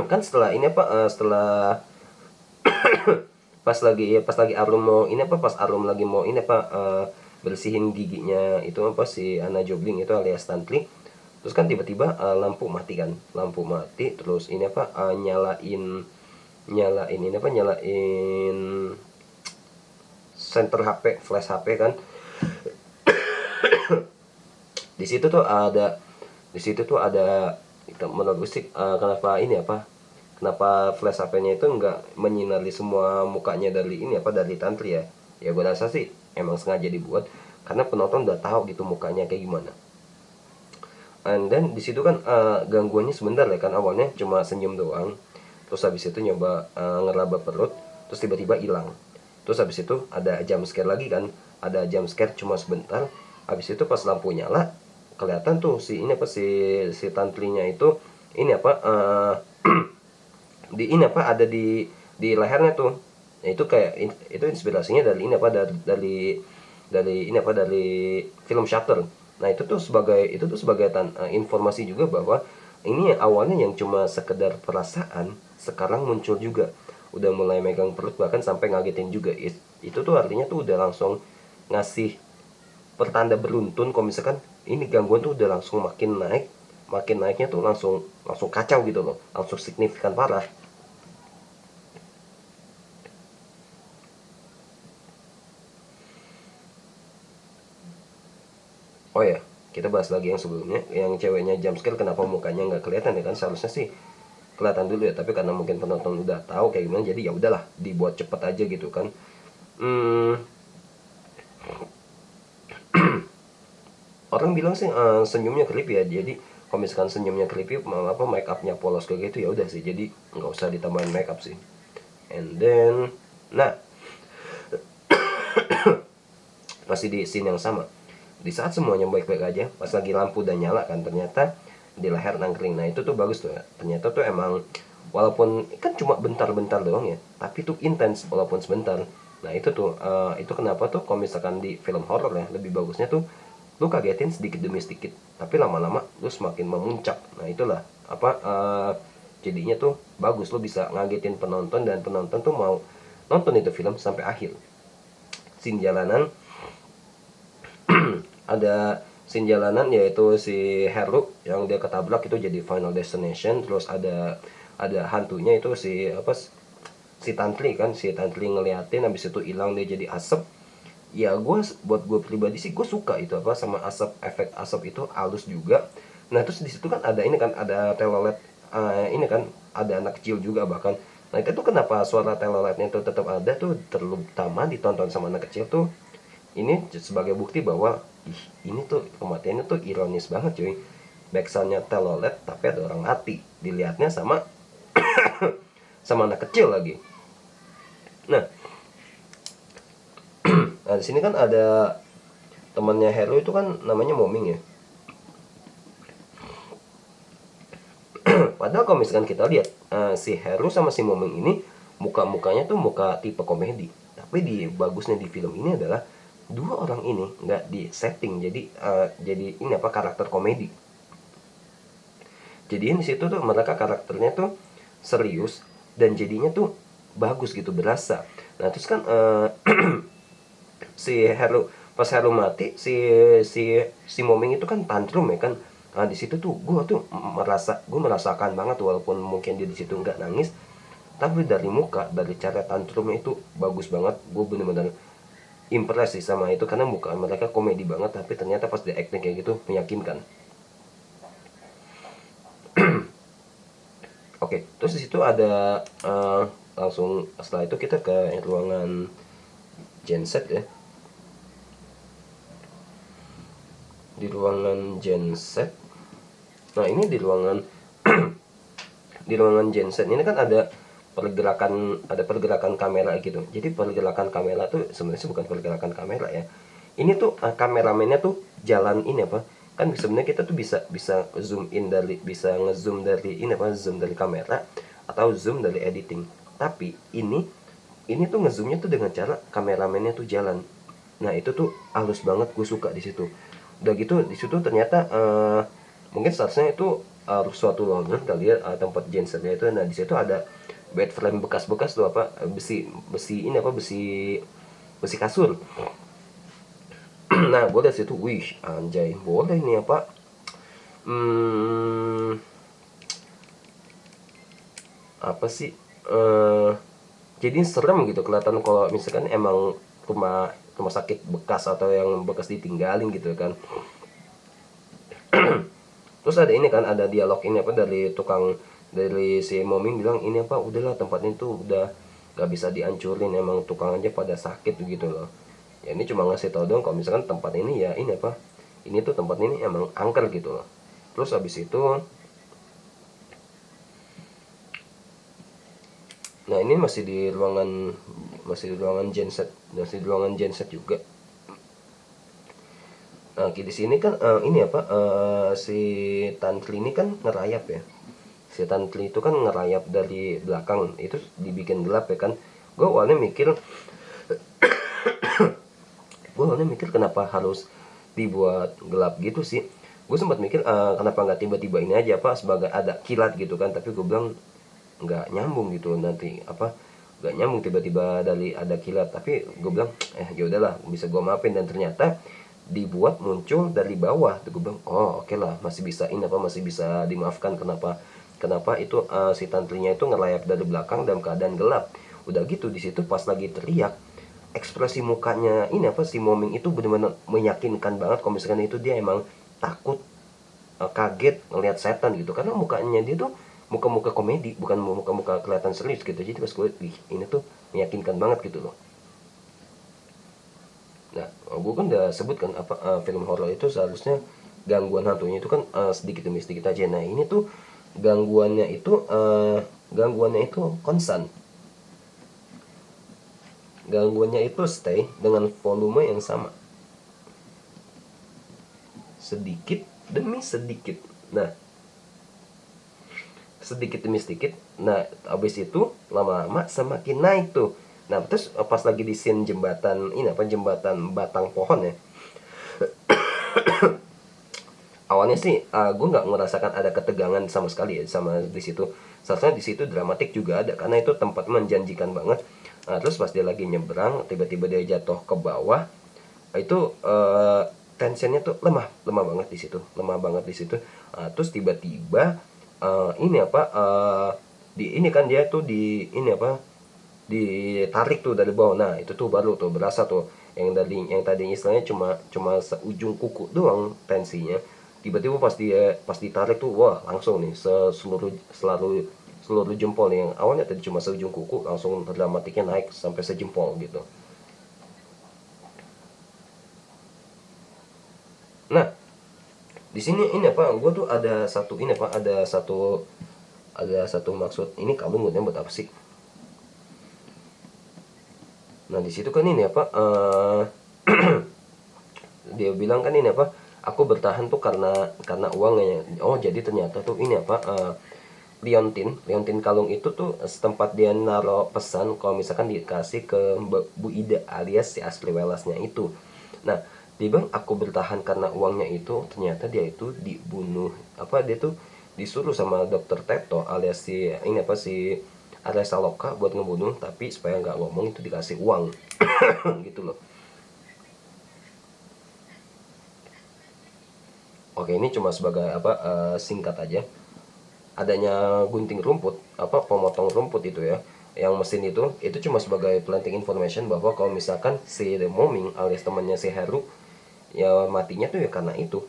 Kan setelah ini apa setelah pas lagi Arum mau ini apa pas Arum lagi mau ini apa bersihin giginya itu apa si Anna Jobling itu alias Tantri. Terus kan tiba-tiba lampu mati kan, lampu mati, terus ini apa nyalain nyalain ini apa nyalain center HP, flash HP kan. Di situ tuh ada menurut sih kenapa ini apa, kenapa flash HP-nya itu nggak menyinari semua mukanya dari ini apa dari Tantri ya. Ya gue rasa sih emang sengaja dibuat karena penonton udah tahu gitu mukanya kayak gimana. And then di situ kan gangguannya sebentar ya kan, awalnya cuma senyum doang, terus habis itu nyoba ngeraba perut, terus tiba-tiba hilang. Terus habis itu ada jump scare lagi kan, ada jump scare cuma sebentar. Habis itu pas lampu nyala kelihatan tuh si ini apa si tantrinya itu ini apa di ini apa ada di lehernya tuh. Nah, itu kayak itu inspirasinya dari ini apa dari ini apa dari film Shutter. Nah itu tuh sebagai informasi juga bahwa ini awalnya yang cuma sekedar perasaan sekarang muncul juga, udah mulai megang perut bahkan sampai ngagetin juga. Itu tuh artinya tuh udah langsung ngasih pertanda beruntun kalau misalkan ini gangguan tuh udah langsung makin naiknya tuh langsung langsung kacau gitu loh, langsung signifikan parah. Oh ya, kita bahas lagi yang sebelumnya, yang ceweknya jumpscare kenapa mukanya nggak kelihatan ya kan, seharusnya sih kelihatan dulu ya, tapi karena mungkin penonton udah tahu kayak gimana jadi ya udahlah dibuat cepet aja gitu kan. hmm, Orang bilang sih senyumnya creepy ya, jadi kalau misalkan senyumnya creepy, make upnya polos kayak gitu, ya udah sih, jadi nggak usah ditambahin make up sih. And then, nah, masih di scene yang sama, di saat semuanya baik-baik aja, pas lagi lampu udah nyala kan, ternyata di leher nangkring. Nah itu tuh bagus tuh ya, ternyata tuh emang walaupun kan cuma bentar-bentar doang ya, tapi tuh intens walaupun sebentar. Nah itu tuh itu kenapa tuh kalau misalkan di film horor ya, lebih bagusnya tuh lu kagetin sedikit demi sedikit, tapi lama-lama lu semakin memuncak. Nah itulah apa jadinya tuh bagus, lu bisa ngagetin penonton, dan penonton tuh mau nonton itu film sampai akhir. Scene jalanan, ada scene jalanan yaitu si Heru yang dia ketabrak itu jadi final destination. Terus ada hantunya itu si apa, si Tantri kan, si Tantri ngeliatin, habis itu hilang dia jadi asap. Ya buat gue pribadi sih gue suka itu apa, sama asap, efek asap itu halus juga. Nah terus di situ kan ada ini kan, ada telolet, ini kan ada anak kecil juga bahkan. Nah itu tuh kenapa suara teloletnya itu tetap ada tuh, terutama ditonton sama anak kecil tuh, ini sebagai bukti bahwa ini tuh kematiannya tuh ironis banget cuy. Backsoundnya telolet tapi ada orang mati, dilihatnya sama sama anak kecil lagi. Nah, nah di sini kan ada temannya Heru itu kan namanya Moming ya. Padahal kalau misalkan kita lihat si Heru sama si Moming ini muka-mukanya tuh muka tipe komedi. Tapi bagusnya di film ini adalah dua orang ini nggak di setting jadi ini apa, karakter komedi. Jadi di situ tuh mereka karakternya tuh serius dan jadinya tuh bagus gitu, berasa. Nah terus kan si Heru, pas Heru mati, si Moming itu kan tantrum ya kan. Nah di situ tuh gue merasakan banget, walaupun mungkin dia di situ nggak nangis, tapi dari muka, dari cara tantrumnya itu bagus banget. Gue bener-bener impresi sama itu, karena muka mereka komedi banget, tapi ternyata pas di acting kayak gitu meyakinkan. Oke, terus di situ ada langsung setelah itu kita ke ruangan genset ya. Di ruangan genset, nah ini di ruangan di ruangan genset ini kan ada pergerakan kamera gitu. Jadi pergerakan kamera tuh sebenarnya bukan pergerakan kamera ya, ini tuh kameramennya tuh jalan ini apa, kan sebenarnya kita tuh bisa zoom in dari, bisa ngezoom dari ini apa, zoom dari kamera atau zoom dari editing. Tapi ini tuh ngezoomnya tuh dengan cara kameramennya tuh jalan. Nah itu tuh halus banget, gue suka di situ. Udah gitu di situ ternyata mungkin seharusnya itu suatu ruangan kali ya, tempat gensetnya itu. Nah di situ ada bed frame bekas-bekas tuh apa, besi ini apa, besi kasur. Nah gue dari situ, wih anjay, boleh nih apa, apa sih, jadi serem gitu kelihatan kalau misalkan emang rumah rumah sakit bekas atau yang bekas ditinggalin gitu kan. Terus ada ini kan, ada dialog ini apa dari si Moming bilang ini apa, udahlah tempat ini tuh udah gak bisa dihancurin, emang tukang aja pada sakit gitu loh. Ya ini cuma ngasih tau dong kalau misalkan tempat ini ya ini apa, ini tuh tempat ini emang angker gitu loh. Terus habis itu, nah ini masih di ruangan genset juga. Nah di sini kan ini apa, si Tantri ini kan ngerayap ya. Si Tantri itu kan ngerayap dari belakang, itu dibikin gelap ya kan. Gue awalnya mikir kenapa harus dibuat gelap gitu sih. Gue sempat mikir kenapa nggak tiba-tiba ini aja apa, sebagai ada kilat gitu kan. Tapi gue bilang nggak nyambung gitu, nanti apa, nggak nyambung tiba-tiba dari ada kilat. Tapi gue bilang ya udahlah, bisa gue maafin. Dan ternyata dibuat muncul dari bawah tuh, gue bilang oh oke lah, masih bisa ini apa, masih bisa dimaafkan. Kenapa itu si tantrinya itu ngelayap dari belakang dalam keadaan gelap. Udah gitu di situ pas lagi teriak, ekspresi mukanya ini apa, si Moming itu benar-benar meyakinkan banget kalau misalkan itu dia emang takut, kaget ngelihat setan gitu. Karena mukanya dia tuh muka-muka komedi, bukan muka-muka kelihatan serius gitu. Jadi pas gue ini tuh meyakinkan banget gitu loh. Nah gue kan udah sebut kan apa, film horor itu seharusnya gangguan hantunya itu kan sedikit demi sedikit aja. Nah ini tuh gangguannya itu konstan. Gangguannya itu stay dengan volume yang sama, sedikit demi sedikit. Nah, sedikit demi sedikit. Nah, habis itu lama-lama semakin naik tuh. Nah, terus pas lagi di scene jembatan ini apa, jembatan batang pohon ya. Awalnya sih gue nggak merasakan ada ketegangan sama sekali ya sama di situ. Seharusnya di situ dramatik juga ada karena itu tempat menjanjikan banget. Nah, terus pas dia lagi nyebrang, tiba-tiba dia jatuh ke bawah. Itu tensionnya tuh lemah banget di situ, lemah banget di situ. Terus tiba-tiba ini apa di ini kan dia tuh di ini apa ditarik tuh dari bawah. Nah itu tuh baru tuh berasa tuh yang tadinya istilahnya cuma cuma seujung kuku doang tensinya, tiba-tiba pas ditarik tuh wah langsung nih seluruh jempol nih, yang awalnya tadi cuma seujung kuku langsung dramatiknya naik sampai sejempol gitu. Nah di sini ini apa gue tuh ada satu maksud, ini kalung gunanya buat apa sih. Nah di situ kan ini apa dia bilang kan ini apa, aku bertahan tuh karena uangnya. Oh jadi ternyata tuh ini apa liontin kalung itu tuh setempat dia naro pesan kalau misalkan dikasih ke Bu Ida alias si asli welasnya itu. Nah dia bilang aku bertahan karena uangnya itu, ternyata dia itu dibunuh apa, dia tuh disuruh sama dokter Teto alias si ini apa si Aresa Loka buat ngebunuh, tapi supaya nggak ngomong itu dikasih uang gitu loh. Oke ini cuma sebagai apa singkat aja. Adanya gunting rumput apa pemotong rumput itu ya, yang mesin itu cuma sebagai planting information bahwa kalau misalkan si The Moming alias temannya si Haru ya matinya tuh ya karena itu.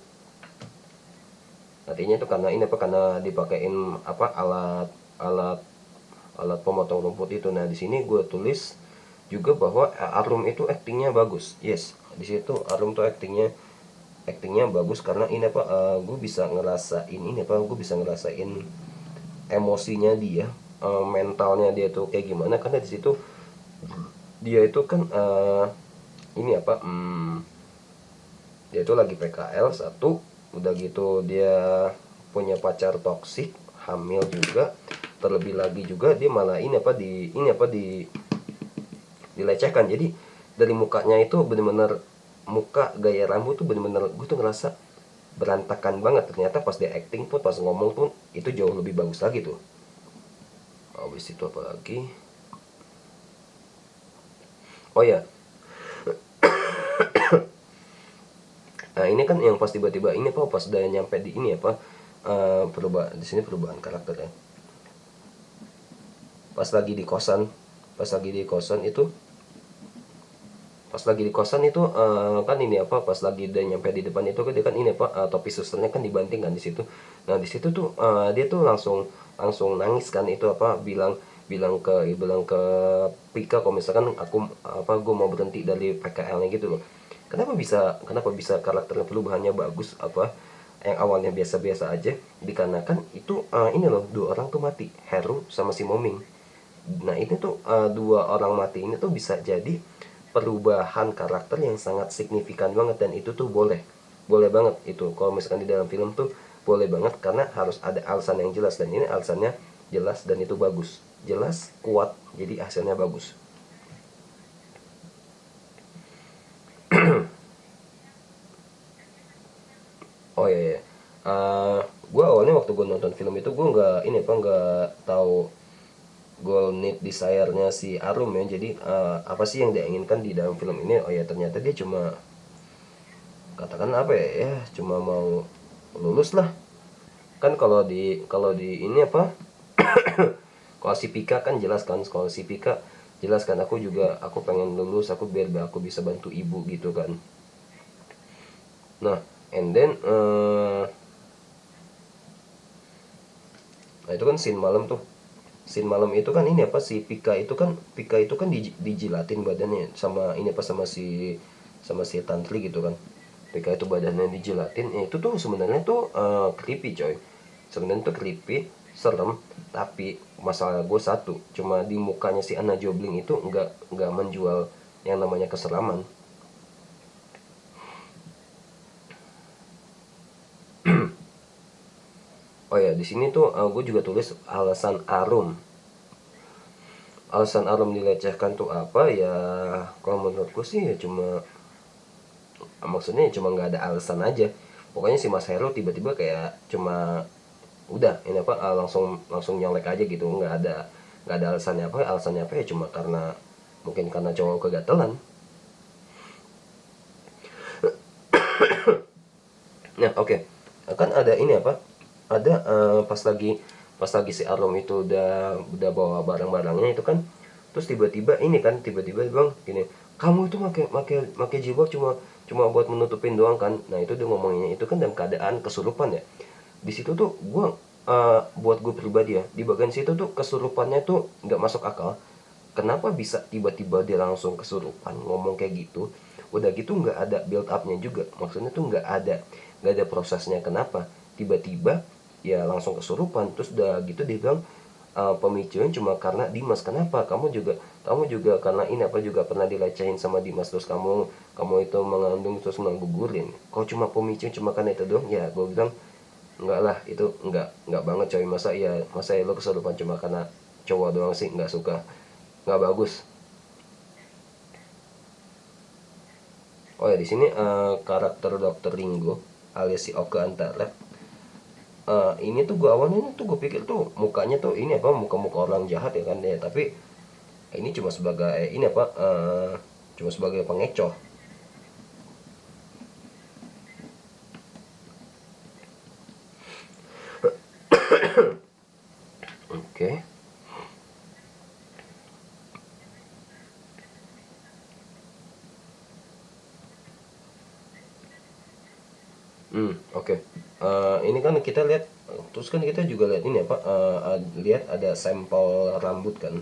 Matinya itu karena ini apa, karena dipakein apa alat alat alat pemotong rumput itu. Nah di sini gue tulis juga bahwa Arum itu aktingnya bagus. Yes, di situ Arum tuh aktingnya bagus karena ini apa gue bisa ngerasain ini apa, gue bisa ngerasain emosinya dia, mentalnya dia tuh kayak gimana, karena di situ dia itu kan ini apa dia itu lagi PKL satu, udah gitu dia punya pacar toksik, hamil juga, terlebih lagi juga dia malah dilecehkan. Jadi dari mukanya itu bener-bener muka gaya rambut tuh bener-bener gue tuh ngerasa berantakan banget. Ternyata pas dia acting pun, pas ngomong pun itu jauh lebih bagus lagi tuh. Habis itu apa lagi, oh ya, nah ini kan yang pas tiba-tiba ini apa pas udah nyampe di ini apa perubahan di sini, perubahan karakter ya. Pas lagi di kosan pas lagi di kosan itu kan ini apa pas lagi udah nyampe di depan itu kan dia kan ini apa topi susternya kan dibanting kan di situ. Nah di situ tuh dia tuh langsung langsung nangis kan, itu apa bilang bilang ke Pika kalau misalkan aku apa gue mau berhenti dari PKL-nya gitu loh. Kenapa bisa karakter perubahannya bagus apa, yang awalnya biasa-biasa aja, dikarenakan itu ini loh, dua orang tuh mati, Heru sama si Moming. Nah ini tuh dua orang mati ini tuh bisa jadi perubahan karakter yang sangat signifikan banget, dan itu tuh boleh boleh banget itu kalau misalkan di dalam film tuh boleh banget, karena harus ada alasan yang jelas, dan ini alasannya jelas dan itu bagus, jelas kuat, jadi hasilnya bagus. Oh iya, iya. Gue awalnya waktu gue nonton film itu gue nggak ini apa nggak tahu goal need desire-nya si Arum ya. Jadi apa sih yang dia inginkan di dalam film ini? Oh ya ternyata dia cuma katakan apa ya, ya cuma mau lulus lah. Kan kalau di ini apa? Kalau si Pika kan jelas kan, kalau si Pika jelas kan, aku pengen lulus, aku biar aku bisa bantu ibu gitu kan. Nah, and then nah itu kan scene malam tuh. Scene malam itu kan ini apa, si Pika itu kan dijilatin badannya sama ini apa sama si tantri gitu kan. ketika itu badannya dijilatin, ya itu tuh sebenarnya tuh creepy coy, sebenarnya tuh creepy, serem. Tapi masalah gue satu, cuma di mukanya si Anna Jobling itu nggak menjual yang namanya keseraman. Oh ya, di sini tuh gue juga tulis alasan Arum. Alasan Arum dilecehkan tuh apa ya? Kalau menurutku sih ya cuma, maksudnya cuma nggak ada alasan aja. Pokoknya si Mas Heru tiba-tiba kayak cuma udah ini apa, langsung langsung nyolek aja gitu, nggak ada alasannya apa ya, cuma karena mungkin karena cowok kegatelan. Nah oke, kan ada ini apa, ada pas lagi si Arum itu udah bawa barang-barangnya itu kan, terus tiba-tiba ini kan, tiba-tiba bilang gini, kamu itu make jilbab cuma cuma buat menutupin doang kan. Nah itu dia ngomonginnya itu kan dalam keadaan kesurupan ya. Di situ tuh gue, buat gue pribadi ya, di bagian situ tuh kesurupannya tuh nggak masuk akal. Kenapa bisa tiba-tiba dia langsung kesurupan ngomong kayak gitu? Udah gitu nggak ada build upnya juga, maksudnya tuh nggak ada prosesnya. Kenapa tiba-tiba ya langsung kesurupan? Terus udah gitu dia bilang, pemicunya cuma karena Dimas. Kenapa? Kamu juga karena ini apa, juga pernah dilecehin sama Dimas, terus kamu itu mengandung terus ngegugurin. Kau cuma pemicu cuma karena itu doang ya? Gue bilang enggak lah, itu enggak banget coy. Masa ya lo kesurupan cuma karena cowok doang sih? Nggak suka, nggak bagus. Oh ya, di sini karakter Dokter Ringo alias si Oke Antara, ini tuh gue awalnya tuh gue pikir tuh mukanya tuh ini apa, muka-muka orang jahat ya kan ya, tapi ini cuma sebagai ini apa, cuma sebagai pengecoh. Oke. Oke. Ini kan kita lihat, terus kan kita juga lihat ini apa, lihat ada sampel rambut kan,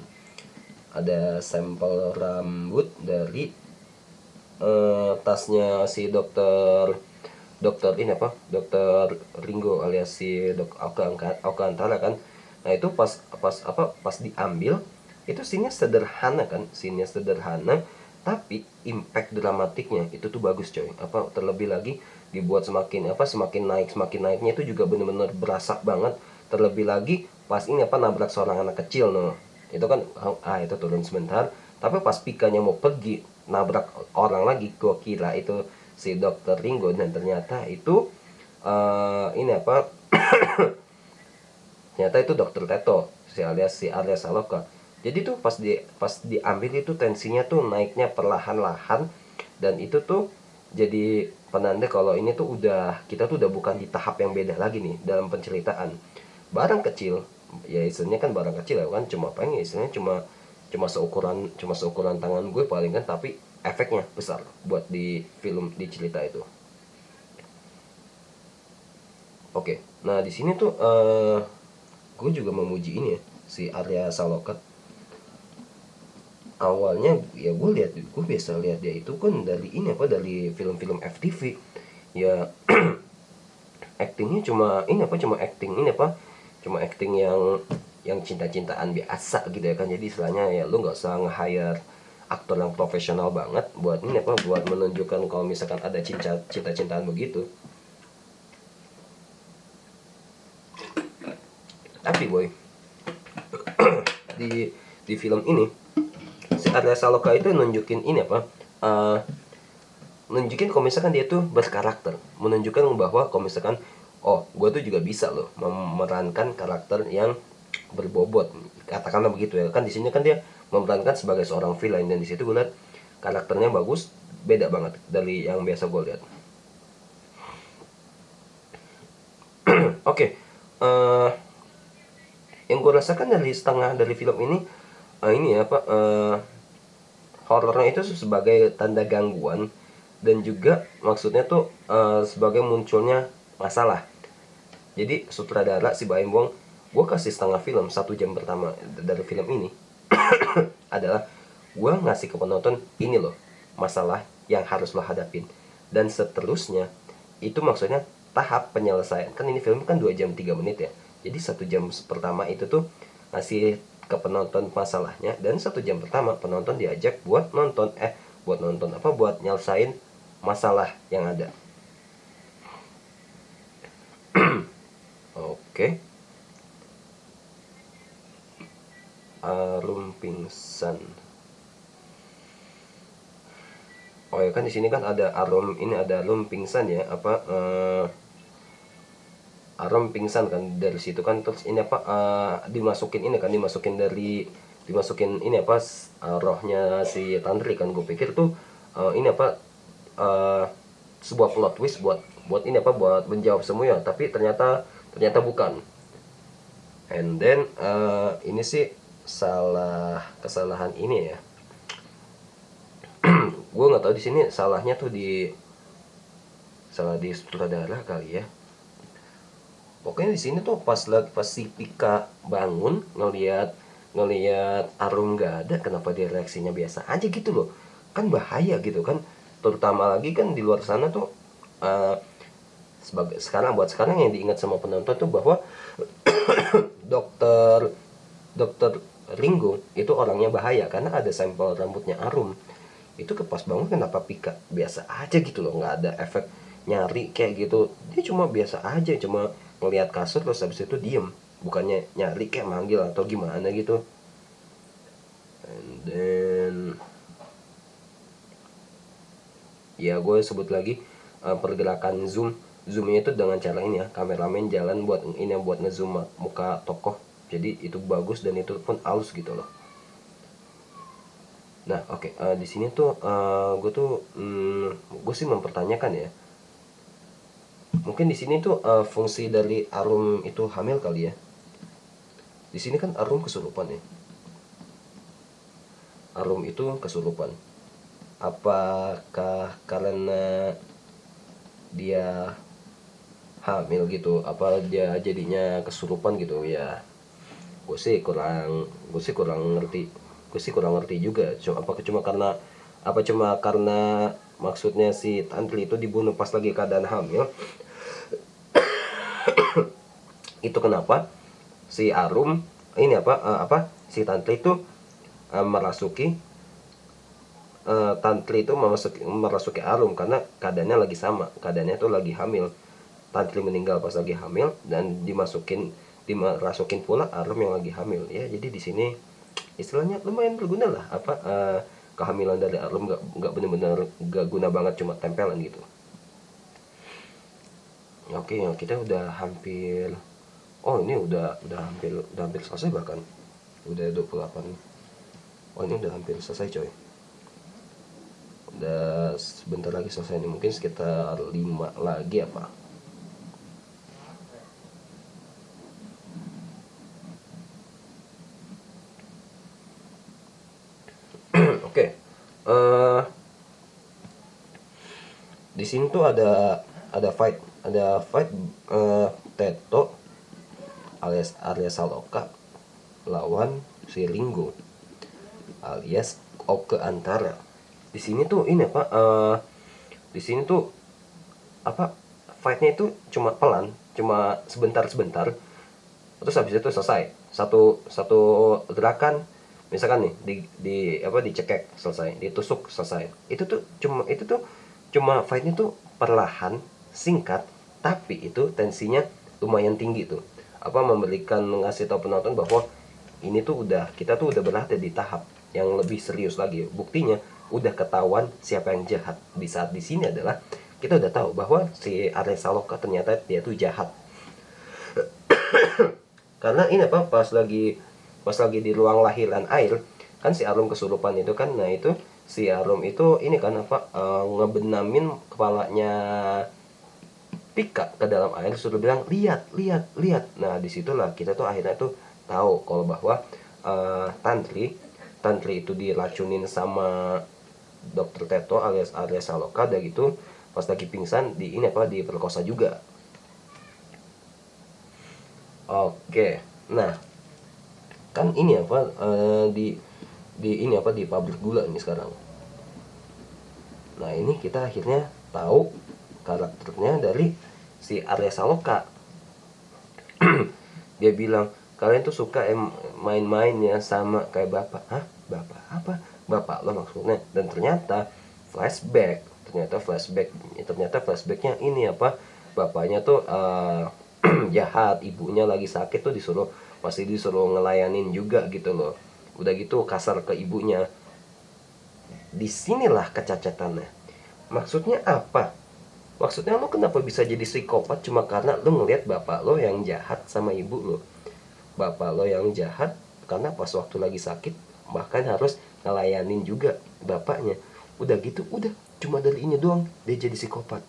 ada sampel rambut dari tasnya si dokter dokter ini apa, dokter Ringo alias si Oka Antara kan. Nah itu pas pas apa pas diambil itu scene sederhana kan, scene sederhana, tapi impact dramatiknya itu tuh bagus coy. Apa terlebih lagi dibuat semakin apa, semakin naiknya itu juga bener-bener berasa banget. Terlebih lagi pas ini apa, nabrak seorang anak kecil no, itu kan itu turun sebentar, tapi pas pikanya mau pergi nabrak orang lagi, gua kira itu si dokter Ringo, dan ternyata itu ini apa, ternyata itu dokter Teto, si alias Saloka. Jadi tuh pas diambil itu tensinya tuh naiknya perlahan-lahan, dan itu tuh jadi penanda kalau ini tuh kita tuh udah bukan di tahap yang beda lagi nih dalam penceritaan. Barang kecil, ya istilahnya kan barang kecil ya kan, cuma apa ya, istilahnya cuma cuma seukuran tangan gue paling kan, tapi efeknya besar buat di film, di cerita itu. Oke, nah di sini tuh gue juga memuji ini ya, si Arya Saloka. Awalnya ya gue biasa lihat dia itu kan dari ini apa, dari film-film FTV ya. Actingnya cuma ini apa, cuma acting yang cinta-cintaan biasa gitu ya kan. Jadi istilahnya ya lu nggak usah nge-hire aktor yang profesional banget buat ini apa, buat menunjukkan kalau misalkan ada cinta-cintaan begitu. Tapi boy, di film ini si Arya Saloka itu nunjukin ini apa, nunjukin kalau misalkan dia tuh berkarakter, menunjukkan bahwa kalau misalkan oh gue tuh juga bisa loh memerankan karakter yang berbobot, katakanlah begitu ya kan. Di sini kan dia memerankan sebagai seorang villain, dan di situ gue lihat karakternya bagus, beda banget dari yang biasa gue lihat. Oke, yang gue rasakan dari setengah dari film ini ya apa, horornya itu sebagai tanda gangguan, dan juga maksudnya tuh sebagai munculnya masalah. Jadi sutradara si Baim Wong, gue kasih setengah film, 1 jam pertama dari film ini adalah gue ngasih ke penonton ini loh masalah yang harus lo hadapin. dan seterusnya. Itu maksudnya tahap penyelesaian. Kan ini film kan 2 jam 3 menit ya. Jadi 1 jam pertama itu tuh ngasih ke penonton masalahnya, dan 1 jam pertama penonton diajak buat nonton buat nyelesain masalah yang ada. Oke. Arum pingsan. Oh ya, kan di sini kan ada Arum, ini ada Arum pingsan ya, Arum pingsan kan dari situ kan, terus ini dimasukin ini kan, dimasukin ini rohnya si Tantri kan. Gue pikir tuh ini uh, sebuah plot twist buat buat ini buat menjawab semua, tapi ternyata bukan. And then ini sih kesalahan ini ya. Gue nggak tahu di sini salahnya tuh salah di sutradara kali ya. Pokoknya di sini tuh pas si Pika bangun ngelihat Arum nggak ada, kenapa dia reaksinya biasa aja gitu loh. Kan bahaya gitu kan, terutama lagi kan di luar sana tuh buat sekarang yang diingat sama penonton tuh bahwa dokter dokter Ringo itu orangnya bahaya karena ada sampel rambutnya Arum. Itu pas bangun kenapa Pika biasa aja gitu loh, nggak ada efek nyari kayak gitu. Dia cuma biasa aja, cuma ngelihat kasur terus habis itu diem, bukannya nyari kayak manggil atau gimana gitu. And then ya gue sebut lagi pergerakan zoomnya itu dengan cara ini ya, kameramen jalan buat ngezoom muka tokoh, jadi itu bagus dan itu pun halus gitu loh. Nah oke, di sini tuh gue sih mempertanyakan ya, mungkin di sini tuh fungsi dari Arum itu hamil kali ya. Di sini kan Arum kesurupan ya, Arum itu kesurupan. Apakah karena dia hamil gitu, apa dia jadinya kesurupan gitu ya? Gue sih kurang ngerti juga. Cuma karena maksudnya si Tantri itu dibunuh pas lagi keadaan hamil. Itu kenapa si Arum ini si Tantri itu merasuki Arum karena keadaannya lagi sama, keadaannya itu lagi hamil. Tantri meninggal pas lagi hamil dan dimasukin pula Arum yang lagi hamil ya. Jadi di sini istilahnya lumayan berguna lah, kehamilan dari Arum nggak benar-benar nggak guna banget, cuma tempelan gitu. Oke, yang kita udah hampir, oh ini udah hampir selesai, bahkan udah 28. Oh ini udah hampir selesai coy, udah sebentar lagi selesai nih, mungkin sekitar 5 lagi apa. Oke, di sini tuh ada fight Teto alias Arya Saloka lawan si Ringo alias Oke Antara. Di sini tuh ini di sini tuh fightnya itu cuma pelan, cuma sebentar terus habis itu selesai. Satu gerakan, misalkan nih dicekek selesai, ditusuk selesai. Itu tuh cuma fightnya tuh perlahan, singkat, tapi itu tensinya lumayan tinggi tuh. Ngasih tahu penonton bahwa ini tuh kita tuh udah berada di tahap yang lebih serius lagi. Buktinya udah ketahuan siapa yang jahat. Di saat di sini adalah kita udah tahu bahwa si Arya Saloka ternyata dia tuh jahat. Karena ini pas lagi di ruang lahiran air kan si Arum kesurupan itu kan. Nah itu si Arum itu ini kan ngebenamin kepalanya Pika ke dalam air, suruh bilang lihat. Nah disitulah kita tuh akhirnya tuh tahu kalau bahwa Tantri itu diracunin sama Dokter Teto alias Arya Saloka, dan gitu pas lagi pingsan diperkosa juga. Oke, nah kan ini di pabrik gula ini sekarang. Nah ini kita akhirnya tahu karakternya dari si Arya Saloka. Dia bilang kalian tuh suka main-main ya sama kayak bapak. Hah, bapak apa? Bapak lo maksudnya. Dan ternyata flashbacknya ini apa, bapaknya tuh jahat, ibunya lagi sakit tuh pasti disuruh ngelayanin juga gitu loh. Udah gitu kasar ke ibunya. Disinilah kecacatannya. Maksudnya apa? Maksudnya lo kenapa bisa jadi psikopat cuma karena lo ngelihat bapak lo yang jahat sama ibu lo. Bapak lo yang jahat karena pas waktu lagi sakit bahkan harus ngelayanin juga bapaknya. Udah gitu, udah cuma dari ini doang dia jadi psikopat.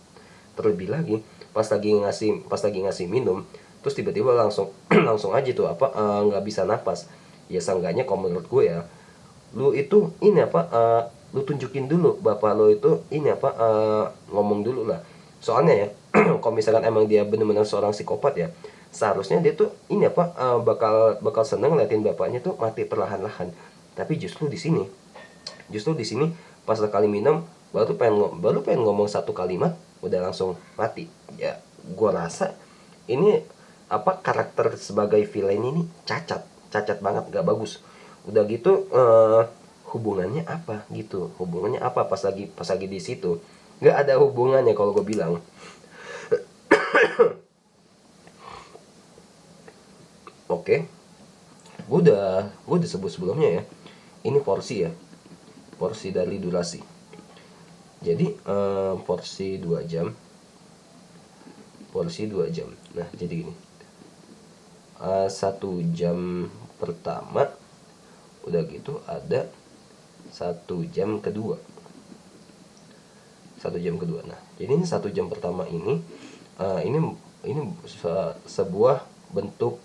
Terlebih lagi pas lagi ngasih minum, terus tiba-tiba langsung langsung aja tuh apa, nggak bisa napas. Ya seenggaknya kalau menurut gue ya, lu itu ini apa, lu tunjukin dulu bapak lo itu ini apa, ngomong dulu lah. Soalnya ya kalau misalkan emang dia benar-benar seorang psikopat ya, seharusnya dia tuh ini apa, bakal bakal seneng ngeliatin bapaknya tuh mati perlahan-lahan. Tapi justru di sini pas sekali minum baru pengen ngomong satu kalimat udah langsung mati. Ya gua rasa ini apa, karakter sebagai villain ini cacat cacat banget, gak bagus. Udah gitu hubungannya apa gitu, hubungannya apa pas lagi di situ, nggak ada hubungannya kalau gue bilang. Oke, gue udah sebut sebelumnya ya, ini porsi ya, porsi dari durasi. Jadi porsi 2 jam, nah jadi gini, 1 jam pertama, udah gitu ada 1 jam kedua. Nah jadi ini 1 jam pertama ini, ini sebuah bentuk,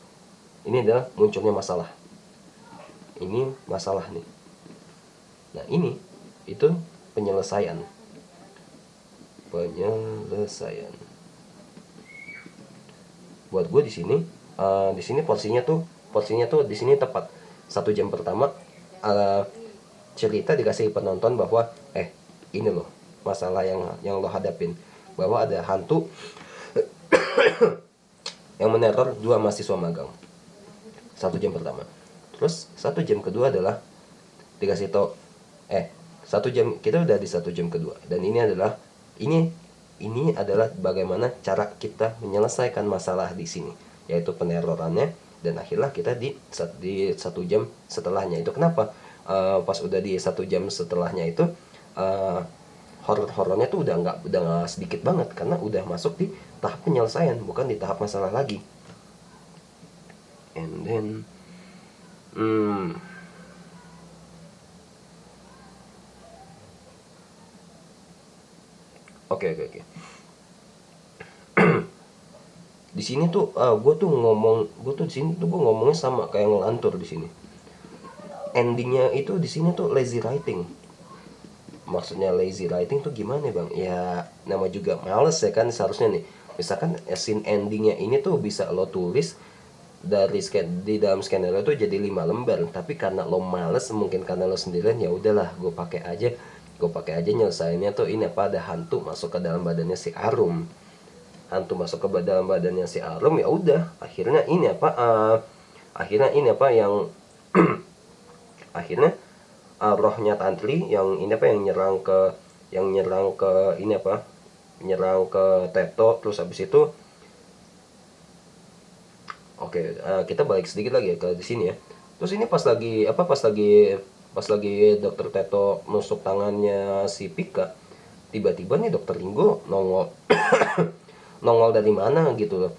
ini adalah munculnya masalah. Ini masalah nih. Nah ini itu penyelesaian. Buat gue di sini porsinya tuh di sini tepat. 1 jam pertama cerita dikasih penonton bahwa ini loh masalah yang lo hadapin, bahwa ada hantu yang meneror 2 mahasiswa magang. 1 jam pertama. Terus 1 jam kedua adalah dikasih tau 1 jam, kita udah di 1 jam kedua, dan ini adalah bagaimana cara kita menyelesaikan masalah di sini, yaitu penerorannya. Dan akhirnya kita di 1 jam setelahnya itu, kenapa pas udah di 1 jam setelahnya itu horornya tuh udah nggak sedikit banget, karena udah masuk di tahap penyelesaian, bukan di tahap masalah lagi. And then oke. Di sini tuh gue di sini tuh gue ngomongnya sama kayak ngelantur di sini. Endingnya itu di sini tuh lazy writing. Maksudnya lazy writing tuh gimana bang? Ya nama juga males ya kan, seharusnya nih misalkan scene endingnya ini tuh bisa lo tulis di dalam skenario tuh jadi 5 lembar, tapi karena lo males, mungkin karena lo sendirian, ya udahlah gue pakai aja nyelesainnya tuh ini apa, ada hantu masuk ke dalam badannya si Arum. Dalam badannya si Arum, ya udah akhirnya ini apa yang akhirnya rohnya Tantri yang ini apa, nyerang ke Teto. Terus habis itu kita balik sedikit lagi ke di sini ya. Terus ini pas lagi dokter Teto nusuk tangannya si Pika, tiba-tiba nih dokter Ringo nongol dari mana gitu loh.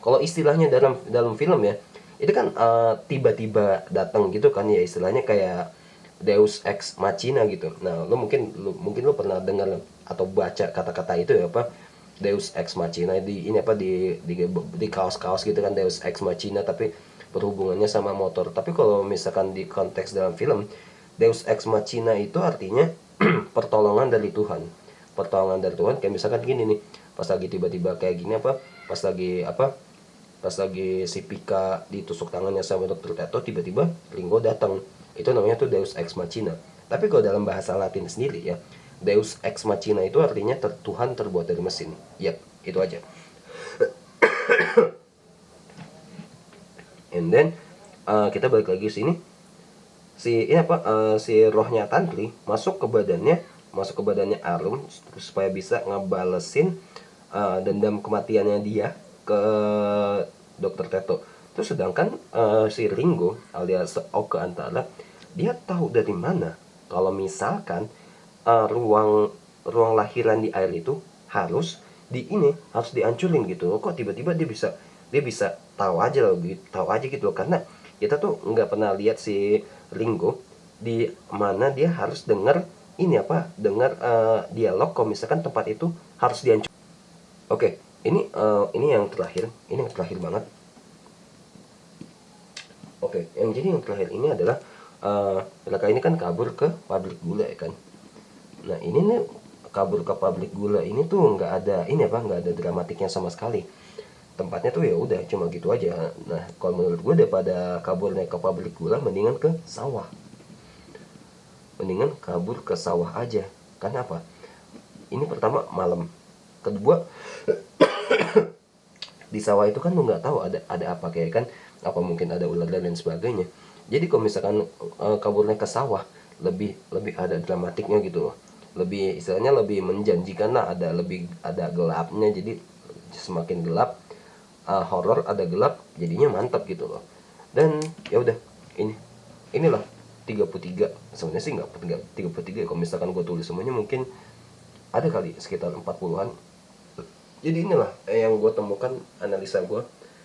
Kalau istilahnya dalam film ya, itu kan tiba-tiba datang gitu kan ya, istilahnya kayak Deus Ex Machina gitu. Nah, mungkin lo pernah dengar atau baca kata-kata itu ya, apa, Deus Ex Machina di kaos-kaos gitu kan, Deus Ex Machina, tapi berhubungannya sama motor. Tapi kalau misalkan di konteks dalam film, Deus Ex Machina itu artinya pertolongan dari Tuhan. Kayak misalkan gini nih, pas lagi tiba-tiba kayak gini pas lagi si Pika ditusuk tangannya sama dokter Teto, tiba-tiba Ringo datang. Itu namanya tuh Deus Ex Machina. Tapi kalau dalam bahasa Latin sendiri ya, Deus ex machina itu artinya Tuhan terbuat dari mesin. Yap, itu aja. And then kita balik lagi sini. Si rohnya Tantri masuk ke badannya Arum supaya bisa ngebalesin dendam kematiannya dia ke Dokter Teto. Terus sedangkan si Ringo alias Oke Antara, dia tahu dari mana kalau misalkan ruang lahiran di air itu harus dihancurin gitu. Kok tiba-tiba dia bisa tahu aja gitu loh, karena kita tuh nggak pernah lihat si Ringo di mana dia harus dengar dialog kalau misalkan tempat itu harus dihancurkan. Oke, ini yang terakhir banget. Oke, yang terakhir ini adalah Raka ini kan kabur ke pabrik gula ya kan. Nah ini nih kabur ke pabrik gula ini tuh nggak ada dramatiknya sama sekali. Tempatnya tuh ya udah cuma gitu aja. Nah kalau menurut gue daripada kaburnya ke pabrik gula, mendingan ke sawah. Mendingan kabur ke sawah aja. Karena apa? Ini pertama malam. Kedua di sawah itu kan lu nggak tahu ada apa, kayak kan apa mungkin ada ular dan lain sebagainya. Jadi kalau misalkan kaburnya ke sawah, lebih ada dramatiknya gitu loh. Lebih istilahnya lebih menjanjikan lah, ada gelapnya. Jadi semakin gelap, horor ada gelap, jadinya mantap gitu loh. Dan ya udah, inilah 33. Sebenarnya sih nggak 33 ya, kalau misalkan gue tulis semuanya mungkin ada kali sekitar 40-an. Jadi inilah yang gue temukan,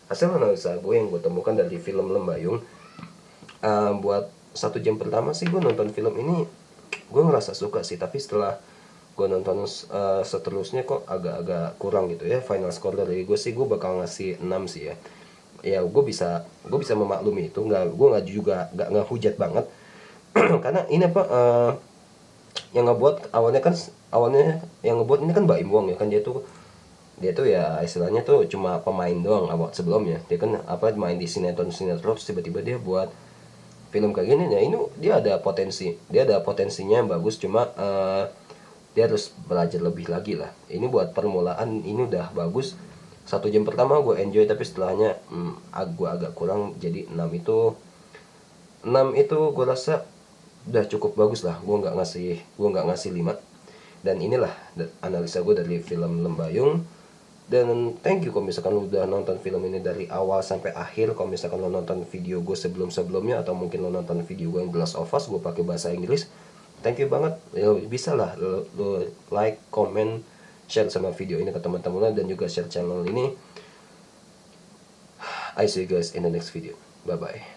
hasil analisa gue yang gue temukan dari film Lembayung. Buat 1 jam pertama sih gue nonton film ini, gue ngerasa suka sih. Tapi setelah gue nonton seterusnya kok agak-agak kurang gitu ya. Final score dari gue sih, gue bakal ngasih 6 sih ya. Ya gue bisa memaklumi itu, gue nggak ngehujat banget. Karena ini yang ngebuat awalnya yang ngebuat ini kan Mbak Im Wong ya kan. Dia tuh ya istilahnya tuh cuma pemain doang awal sebelumnya. Dia kan main di sinetron tiba-tiba dia buat film kayak gini. Ya ini dia ada potensinya yang bagus, cuma dia harus belajar lebih lagi lah. Ini buat permulaan ini udah bagus. 1 jam pertama gue enjoy, tapi setelahnya gue agak kurang. Jadi 6 itu gue rasa udah cukup bagus lah. Gue nggak ngasih 5. Dan inilah analisa gue dari film Lembayung. Dan thank you kalau misalkan lo udah nonton film ini dari awal sampai akhir. Kalau misalkan lo nonton video gue sebelumnya, atau mungkin lo nonton video gue yang The Last of Us gue pakai bahasa Inggris, thank you banget. Ya bisa lah lo like, comment, share sama video ini ke teman-teman lo, dan juga share channel ini. I see you guys in the next video. Bye bye.